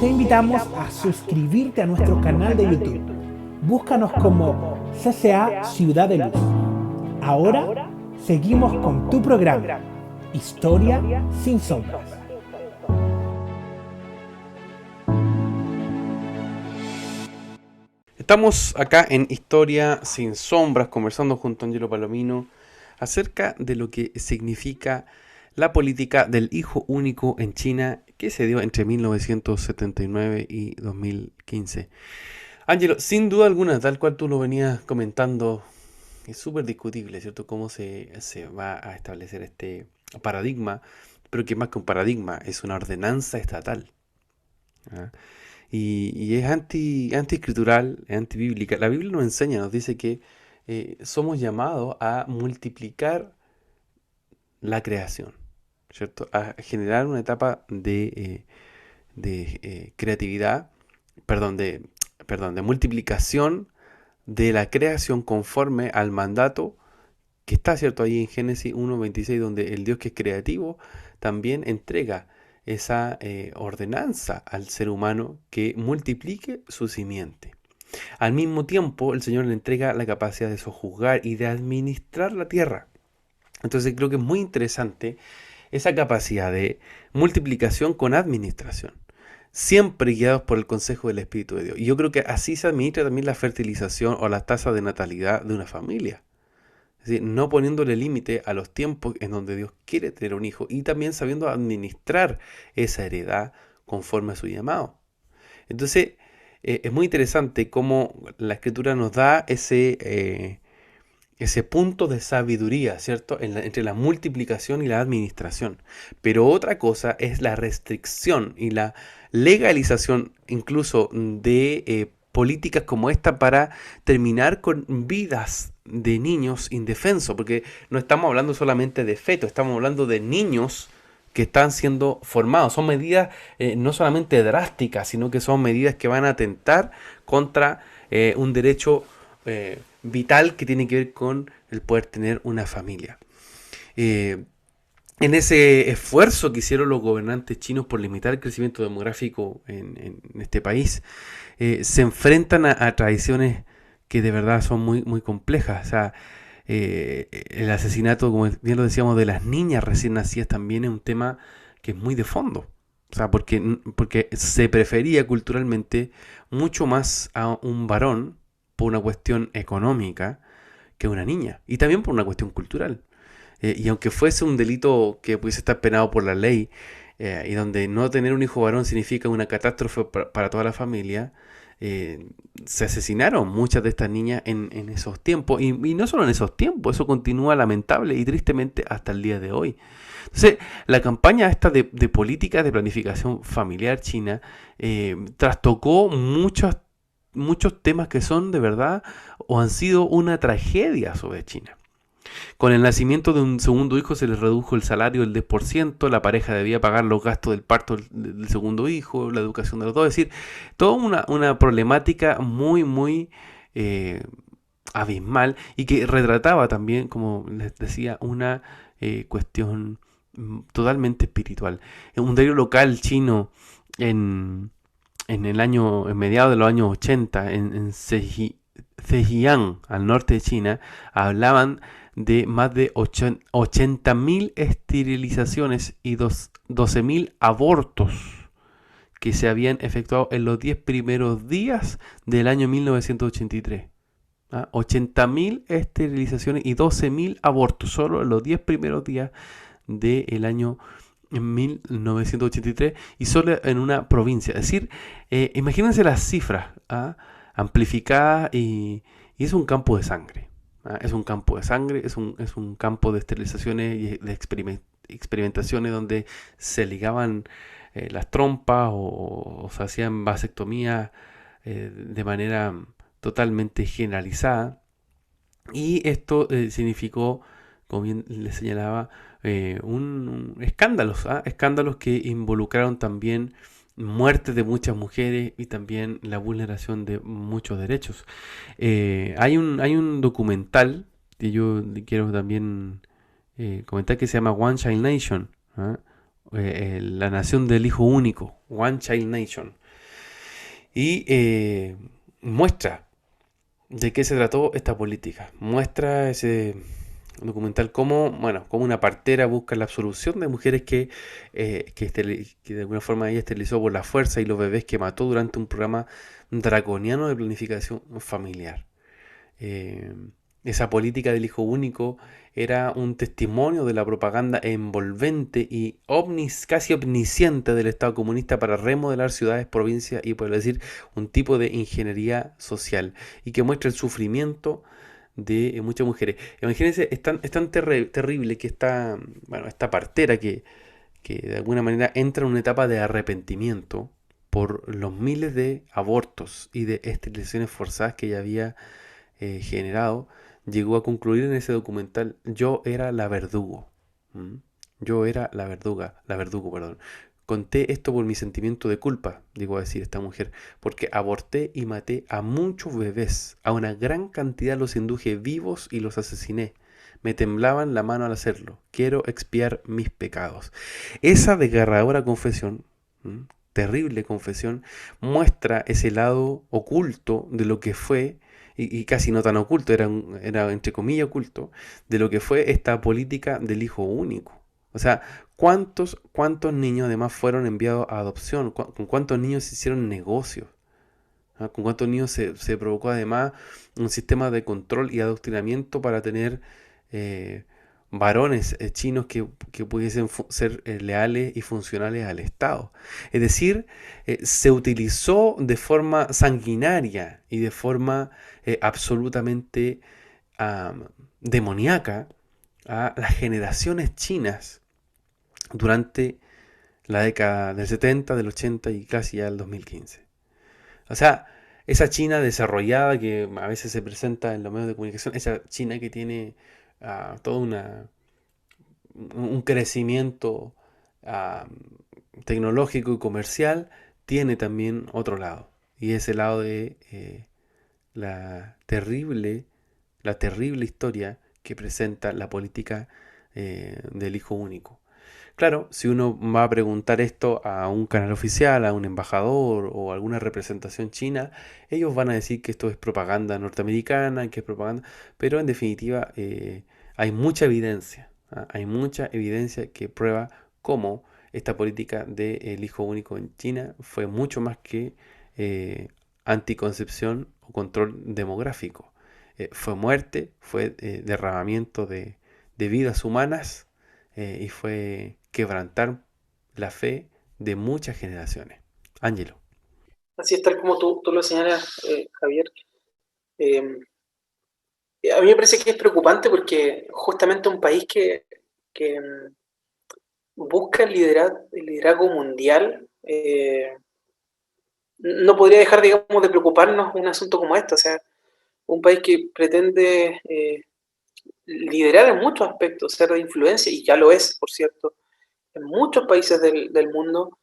Te invitamos a suscribirte a nuestro canal de YouTube. Búscanos como CCA Ciudad de Luz. Ahora seguimos con tu programa, Historia sin Sombras. Estamos acá en Historia sin Sombras, conversando junto a Angelo Palomino acerca de lo que significa la política del hijo único en China que se dio entre 1979 y 2015. Angelo, sin duda alguna, tal cual tú lo venías comentando, es súper discutible, ¿cierto? Cómo se va a establecer este paradigma, pero que más que un paradigma, es una ordenanza estatal. ¿Ah? Y es antiescritural, es antibíblica. La Biblia nos enseña, nos dice que somos llamados a multiplicar la creación, ¿cierto? A generar una etapa de creatividad, de multiplicación de la creación conforme al mandato que está, ¿cierto? Ahí en Génesis 1:26, donde el Dios que es creativo también entrega esa ordenanza al ser humano que multiplique su simiente. Al mismo tiempo, el Señor le entrega la capacidad de sojuzgar y de administrar la tierra. Entonces creo que es muy interesante esa capacidad de multiplicación con administración, siempre guiados por el consejo del Espíritu de Dios. Y yo creo que así se administra también la fertilización o la tasa de natalidad de una familia. Es decir, no poniéndole límite a los tiempos en donde Dios quiere tener un hijo y también sabiendo administrar esa heredad conforme a su llamado. Entonces, es muy interesante cómo la Escritura nos da ese punto de sabiduría, ¿cierto? Entre la multiplicación y la administración. Pero otra cosa es la restricción y la legalización incluso de políticas como esta para terminar con vidas de niños indefensos, porque no estamos hablando solamente de fetos, estamos hablando de niños que están siendo formados. Son medidas no solamente drásticas, sino que son medidas que van a atentar contra un derecho vital que tiene que ver con el poder tener una familia. En ese esfuerzo que hicieron los gobernantes chinos por limitar el crecimiento demográfico en este país, se enfrentan a tradiciones que de verdad son muy, muy complejas. O sea, el asesinato, como bien lo decíamos, de las niñas recién nacidas también es un tema que es muy de fondo. O sea, porque se prefería culturalmente mucho más a un varón por una cuestión económica que una niña, y también por una cuestión cultural. Y aunque fuese un delito que pudiese estar penado por la ley, y donde no tener un hijo varón significa una catástrofe para toda la familia, se asesinaron muchas de estas niñas en esos tiempos, y no solo en esos tiempos, eso continúa lamentable y tristemente hasta el día de hoy. Entonces, la campaña esta de políticas de planificación familiar china trastocó muchos temas que son de verdad o han sido una tragedia sobre China. Con el nacimiento de un segundo hijo se les redujo el salario del 10%, la pareja debía pagar los gastos del parto del segundo hijo, la educación de los dos. Es decir, toda una problemática muy, muy abismal, y que retrataba también, como les decía, una cuestión totalmente espiritual. En un diario local chino en mediados de los años 80, en Zhejiang, al norte de China, hablaban de más de 80.000 esterilizaciones y 12.000 abortos que se habían efectuado en los 10 primeros días del año 1983. 80.000 esterilizaciones y 12.000 abortos solo en los 10 primeros días del año 1983, y solo en una provincia. Es decir, imagínense las cifras amplificadas, y es un campo de sangre. Es un campo de sangre, es un campo de esterilizaciones y de experimentaciones donde se ligaban las trompas o se hacían vasectomías de manera totalmente generalizada. Y esto significó, como bien les señalaba, escándalos que involucraron también muerte de muchas mujeres y también la vulneración de muchos derechos. Hay un documental que yo quiero también comentar que se llama One Child Nation, ¿ah? La nación del hijo único, One Child Nation. Y muestra de qué se trató esta política. Muestra ese documental cómo, bueno, cómo una partera busca la absolución de mujeres que de alguna forma ella esterilizó por la fuerza y los bebés que mató durante un programa draconiano de planificación familiar. Eh, Esa política del hijo único era un testimonio de la propaganda envolvente y casi omnisciente del Estado comunista para remodelar ciudades, provincias y, por decir, un tipo de ingeniería social y que muestra el sufrimiento de muchas mujeres. Imagínense, es tan terrible que esta partera que de alguna manera entra en una etapa de arrepentimiento por los miles de abortos y de esterilizaciones forzadas que ella había generado, llegó a concluir en ese documental: yo era la verdugo. ¿Mm? Yo era la verdugo, perdón. Conté esto por mi sentimiento de culpa, llegó a decir esta mujer, porque aborté y maté a muchos bebés, a una gran cantidad los induje vivos y los asesiné. Me temblaban la mano al hacerlo. Quiero expiar mis pecados. Esa desgarradora confesión, terrible confesión, muestra ese lado oculto de lo que fue, y casi no tan oculto, era entre comillas oculto, de lo que fue esta política del hijo único. O sea, ¿cuántos niños además fueron enviados a adopción? ¿Con cuántos niños se hicieron negocios? ¿Ah? ¿Con cuántos niños se provocó además un sistema de control y adoctrinamiento para tener varones chinos que pudiesen ser leales y funcionales al Estado? Es decir, se utilizó de forma sanguinaria y de forma absolutamente demoníaca a las generaciones chinas durante la década del 70, del 80 y casi ya del 2015. O sea, esa China desarrollada que a veces se presenta en los medios de comunicación, esa China que tiene todo un crecimiento tecnológico y comercial, tiene también otro lado. Y ese lado de la terrible historia que presenta la política del hijo único. Claro, si uno va a preguntar esto a un canal oficial, a un embajador o alguna representación china, ellos van a decir que esto es propaganda norteamericana, que es propaganda, pero en definitiva hay mucha evidencia, hay mucha evidencia que prueba cómo esta política del hijo único en China fue mucho más que anticoncepción o control demográfico. Fue muerte, fue derramamiento de vidas humanas y fue quebrantar la fe de muchas generaciones. Ángelo. Así es, tal como tú lo señalas, Javier. A mí me parece que es preocupante porque justamente un país que busca el liderazgo mundial no podría dejar, digamos, de preocuparnos un asunto como este. O sea, un país que pretende liderar en muchos aspectos, ser de influencia, y ya lo es, por cierto, en muchos países del mundo,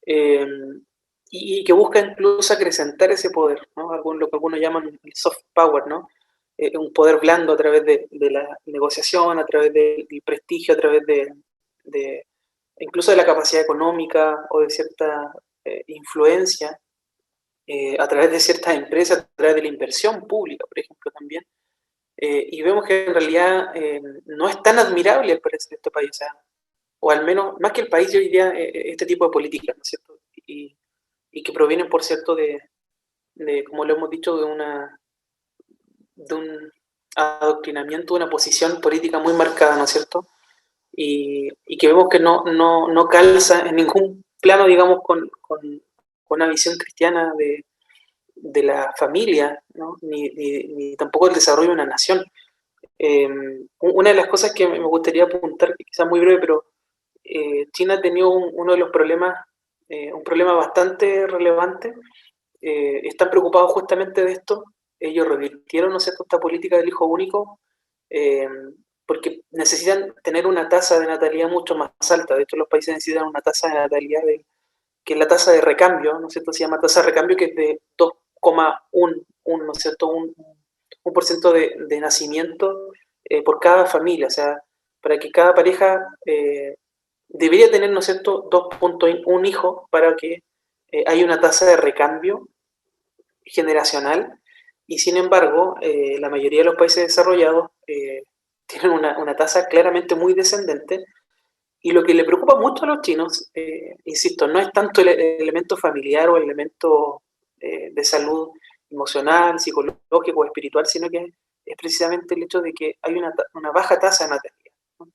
y que busca incluso acrecentar ese poder, ¿no? Lo que algunos llaman el soft power, ¿no? Un poder blando a través de la negociación, a través del prestigio, a través de incluso de la capacidad económica o de cierta influencia, a través de ciertas empresas, a través de la inversión pública, por ejemplo, también. Y vemos que en realidad no es tan admirable el parecer de este país, o al menos, más que el país, yo diría este tipo de políticas, ¿no es cierto? Y que provienen, por cierto, como lo hemos dicho, de un adoctrinamiento, de una posición política muy marcada, ¿no es cierto? Y que vemos que no calza en ningún plano, digamos, con una visión cristiana de la familia, ¿no? Ni tampoco el desarrollo de una nación. Una de las cosas que me gustaría apuntar, quizás muy breve, pero China ha tenido uno de los problemas, un problema bastante relevante. Están preocupados justamente de esto. Ellos revirtieron, ¿no es cierto?, esta política del hijo único, porque necesitan tener una tasa de natalidad mucho más alta. De hecho, los países necesitan una tasa de natalidad que es la tasa de recambio, ¿no es cierto? Se llama tasa de recambio, que es de 2,1, ¿no es cierto? Un por ciento de nacimiento por cada familia, o sea, para que cada pareja debería tener, ¿no es cierto?, 2,1 hijos para que haya una tasa de recambio generacional, y sin embargo, la mayoría de los países desarrollados tienen una tasa claramente muy descendente, y lo que le preocupa mucho a los chinos, insisto, no es tanto el elemento familiar o el elemento de salud emocional, psicológico o espiritual, sino que es precisamente el hecho de que hay una baja tasa de natalicidad, ¿no?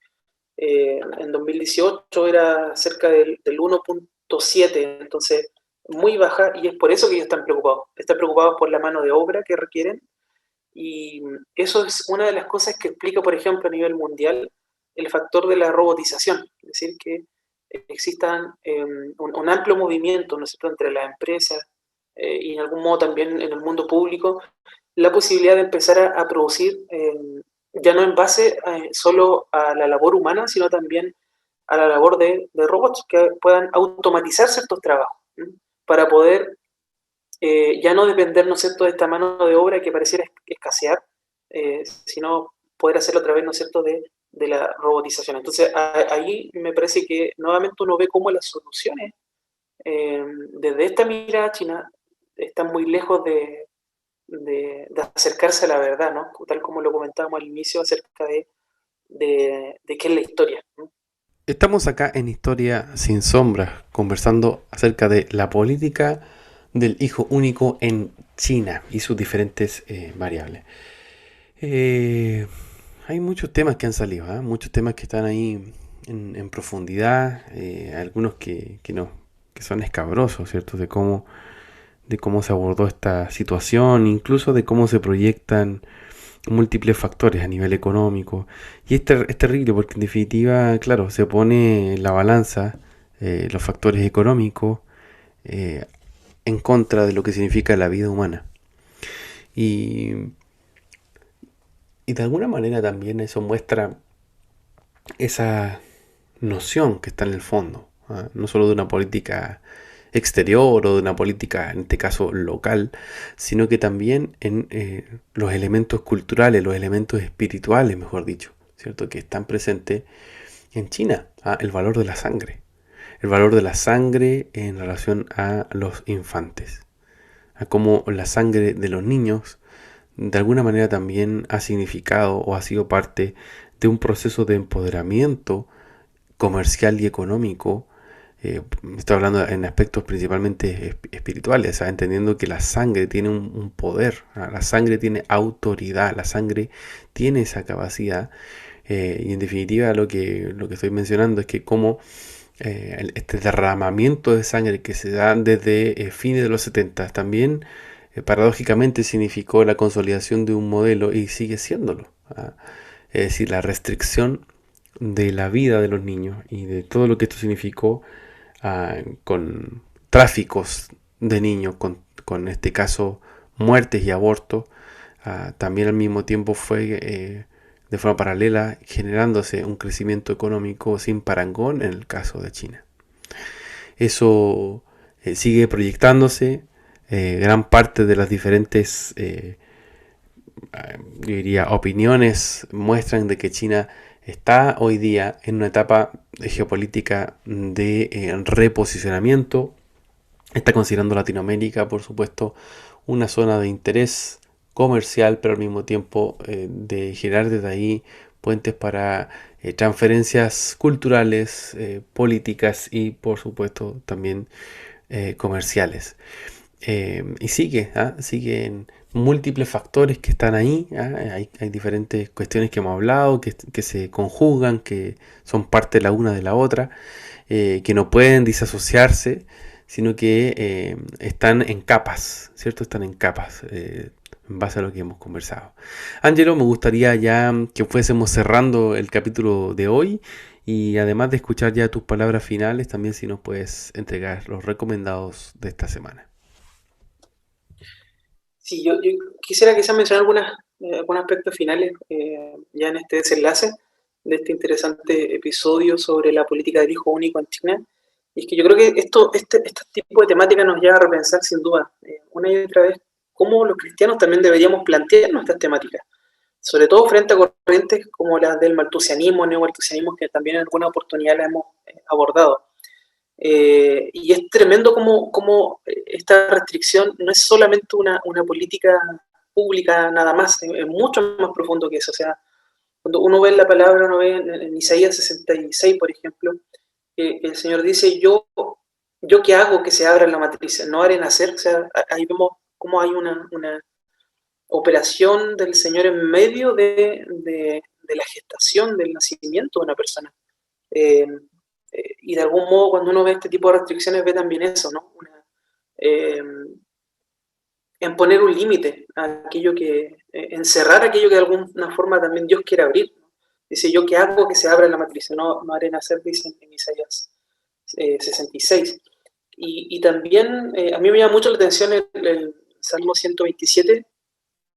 En 2018 era cerca del 1,7, entonces muy baja, y es por eso que ellos están preocupados por la mano de obra que requieren, y eso es una de las cosas que explica, por ejemplo, a nivel mundial, el factor de la robotización, es decir, que existan un amplio movimiento, ¿no es cierto?, entre las empresas y en algún modo también en el mundo público, la posibilidad de empezar a producir ya no en base solo a la labor humana, sino también a la labor de robots que puedan automatizar ciertos trabajos, ¿sí?, para poder ya no depender, ¿no es cierto?, de esta mano de obra que pareciera escasear, sino poder hacerlo a través, ¿no es cierto?, de la robotización. Entonces, ahí me parece que nuevamente uno ve cómo las soluciones, desde esta mirada china, están muy lejos de acercarse a la verdad, ¿no? Tal como lo comentábamos al inicio acerca de qué es la historia, ¿no? Estamos acá en Historia Sin Sombras, conversando acerca de la política del hijo único en China y sus diferentes variables. Hay muchos temas que han salido, muchos temas que están ahí en profundidad, algunos que son escabrosos, ¿cierto? De cómo se abordó esta situación, incluso de cómo se proyectan múltiples factores a nivel económico. Y es terrible porque en definitiva, claro, se pone en la balanza los factores económicos en contra de lo que significa la vida humana. Y de alguna manera también eso muestra esa noción que está en el fondo, no solo de una política exterior o de una política, en este caso local, sino que también en los elementos culturales, los elementos espirituales, mejor dicho, ¿cierto?, que están presentes en China, el valor de la sangre. El valor de la sangre en relación a los infantes, a cómo la sangre de los niños de alguna manera también ha significado o ha sido parte de un proceso de empoderamiento comercial y económico. Estoy hablando en aspectos principalmente espirituales, entendiendo que la sangre tiene un poder, la sangre tiene autoridad, la sangre tiene esa capacidad, y en definitiva lo que estoy mencionando es que como este derramamiento de sangre que se da desde fines de los 70 también paradójicamente significó la consolidación de un modelo y sigue siéndolo, es decir, la restricción de la vida de los niños y de todo lo que esto significó con tráficos de niños, con este caso muertes y abortos. También al mismo tiempo fue de forma paralela generándose un crecimiento económico sin parangón en el caso de China. Eso sigue proyectándose. Gran parte de las diferentes yo diría opiniones muestran de que China está hoy día en una etapa geopolítica de reposicionamiento. Está considerando Latinoamérica, por supuesto, una zona de interés comercial, pero al mismo tiempo de generar desde ahí puentes para transferencias culturales, políticas y, por supuesto, también comerciales. Y siguen múltiples factores que están ahí. Hay diferentes cuestiones que hemos hablado, que se conjugan, que son parte la una de la otra, que no pueden disasociarse, sino que están en capas, ¿cierto? Están en capas, en base a lo que hemos conversado. Ángelo, me gustaría ya que fuésemos cerrando el capítulo de hoy, y además de escuchar ya tus palabras finales, también si nos puedes entregar los recomendados de esta semana. Sí, yo quisiera quizás mencionar algunos aspectos finales ya en este desenlace de este interesante episodio sobre la política del hijo único en China. Y es que yo creo que este tipo de temática nos lleva a repensar sin duda, una y otra vez, cómo los cristianos también deberíamos plantear nuestras temáticas, sobre todo frente a corrientes como las del maltusianismo, neomaltusianismo, que también en alguna oportunidad las hemos abordado. Y es tremendo cómo esta restricción no es solamente una política pública nada más, es mucho más profundo que eso. O sea, cuando uno ve la palabra, uno ve en Isaías 66, por ejemplo, que el Señor dice, yo qué hago que se abra la matriz, no haré nacer. O sea, ahí vemos cómo hay una operación del Señor en medio de la gestación, del nacimiento de una persona. Y de algún modo, cuando uno ve este tipo de restricciones, ve también eso, ¿no? En poner un límite a aquello encerrar aquello que de alguna forma también Dios quiere abrir, ¿no? Dice, yo qué hago que se abra la matriz, no haré nacer, dice en Isaías 66. Y también a mí me llama mucho la atención el Salmo 127,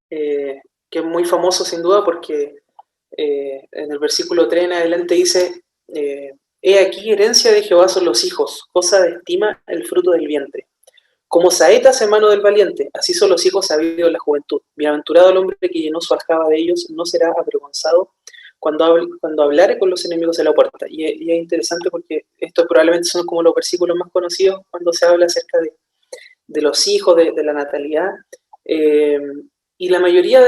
que es muy famoso sin duda porque en el versículo 3 en adelante dice, he aquí herencia de Jehová son los hijos, cosa de estima el fruto del vientre. Como saetas en mano del valiente, así son los hijos sabidos en la juventud. Bienaventurado el hombre que llenó su aljaba de ellos, no será avergonzado cuando hablare con los enemigos de la puerta. Y es interesante porque estos probablemente son como los versículos más conocidos cuando se habla acerca de los hijos, de la natalidad. Y la mayoría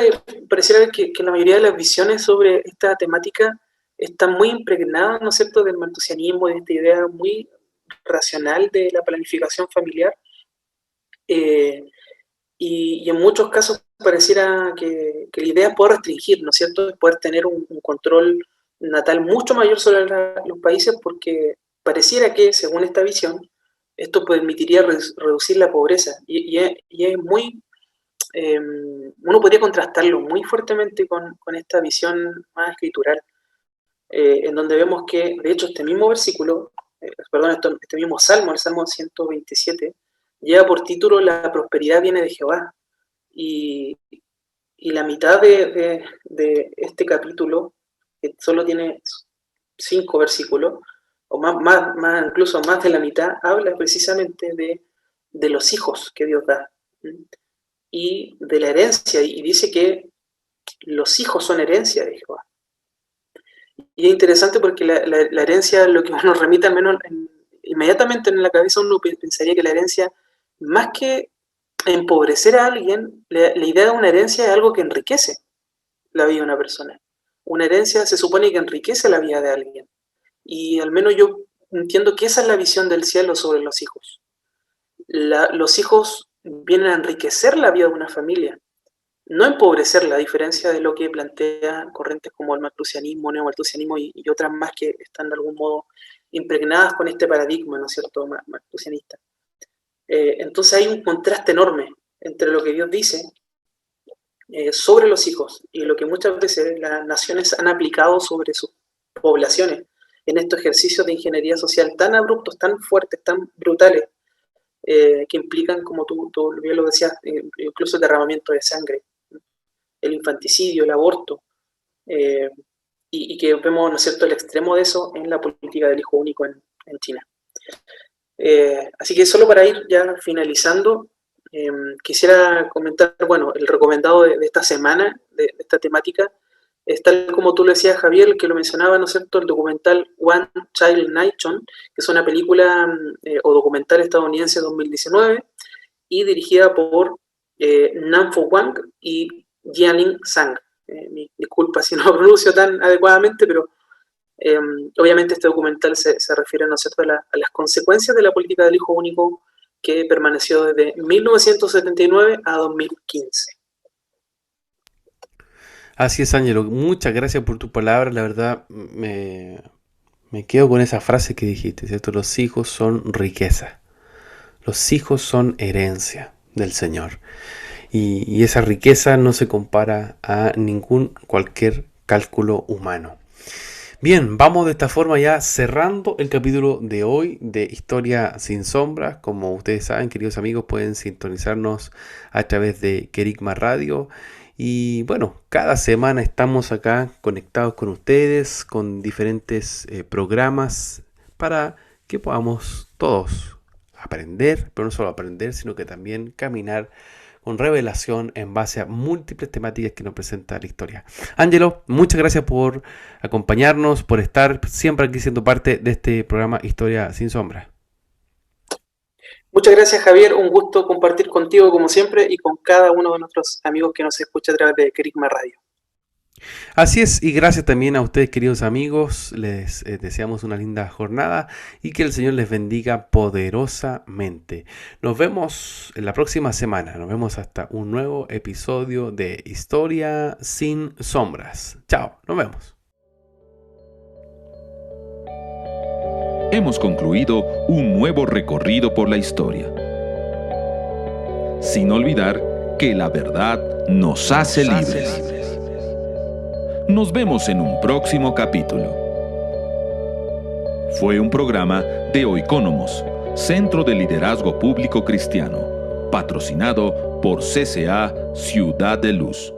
pareciera que la mayoría de las visiones sobre esta temática están muy impregnadas, ¿no es cierto?, del maltusianismo, de esta idea muy racional de la planificación familiar. Y en muchos casos pareciera que la idea es poder restringir, ¿no es cierto?, es poder tener un control natal mucho mayor sobre los países, porque pareciera que, según esta visión, esto permitiría reducir la pobreza. Y es muy... uno podría contrastarlo muy fuertemente con esta visión más escritural, en donde vemos que, de hecho, este mismo versículo, este mismo salmo, el Salmo 127, lleva por título La prosperidad viene de Jehová. Y la mitad de este capítulo, que solo tiene 5 versículos, o incluso más de la mitad, habla precisamente de los hijos que Dios da y de la herencia, y dice que los hijos son herencia de Jehová. Y es interesante porque la herencia, lo que nos remite al menos inmediatamente en la cabeza, uno pensaría que la herencia, más que empobrecer a alguien, la idea de una herencia es algo que enriquece la vida de una persona. Una herencia se supone que enriquece la vida de alguien. Y al menos yo entiendo que esa es la visión del cielo sobre los hijos. Los hijos vienen a enriquecer la vida de una familia, no empobrecerla, a diferencia de lo que plantea corrientes como el maltusianismo, neomaltusianismo y otras más que están de algún modo impregnadas con este paradigma, ¿no es cierto?, maltusianista. Entonces hay un contraste enorme entre lo que Dios dice sobre los hijos y lo que muchas veces las naciones han aplicado sobre sus poblaciones en estos ejercicios de ingeniería social tan abruptos, tan fuertes, tan brutales, que implican, como tú bien lo decías, incluso el derramamiento de sangre, el infanticidio, el aborto, y que vemos, ¿no es cierto?, el extremo de eso en la política del hijo único en China. Así que solo para ir ya finalizando, quisiera comentar, bueno, el recomendado de esta semana, de esta temática, es tal como tú lo decías, Javier, el que lo mencionaba, ¿no es cierto?, el documental One Child Nation, que es una película o documental estadounidense de 2019 y dirigida por Nam Fo Wang y Jianing Zhang. Disculpa si no lo pronuncio tan adecuadamente, pero obviamente este documental se refiere, ¿no es cierto?, a las consecuencias de la política del hijo único que permaneció desde 1979 a 2015. Así es, Ángelo. Muchas gracias por tu palabra. La verdad, me quedo con esa frase que dijiste, ¿cierto? Los hijos son riqueza. Los hijos son herencia del Señor. Y esa riqueza no se compara a cualquier cálculo humano. Bien, vamos de esta forma ya cerrando el capítulo de hoy de Historia sin Sombras. Como ustedes saben, queridos amigos, pueden sintonizarnos a través de Querigma Radio. Y bueno, cada semana estamos acá conectados con ustedes, con diferentes programas para que podamos todos aprender, pero no solo aprender, sino que también caminar con revelación en base a múltiples temáticas que nos presenta la historia. Ángelo, muchas gracias por acompañarnos, por estar siempre aquí siendo parte de este programa Historia sin Sombra. Muchas gracias, Javier. Un gusto compartir contigo como siempre y con cada uno de nuestros amigos que nos escucha a través de Kerigma Radio. Así es, y gracias también a ustedes, queridos amigos. Les deseamos una linda jornada y que el Señor les bendiga poderosamente. Nos vemos en la próxima semana. Nos vemos hasta un nuevo episodio de Historia sin Sombras. Chao, nos vemos. Hemos concluido un nuevo recorrido por la historia. Sin olvidar que la verdad nos hace libres. Nos vemos en un próximo capítulo. Fue un programa de Oikónomos, Centro de Liderazgo Público Cristiano, patrocinado por CCA Ciudad de Luz.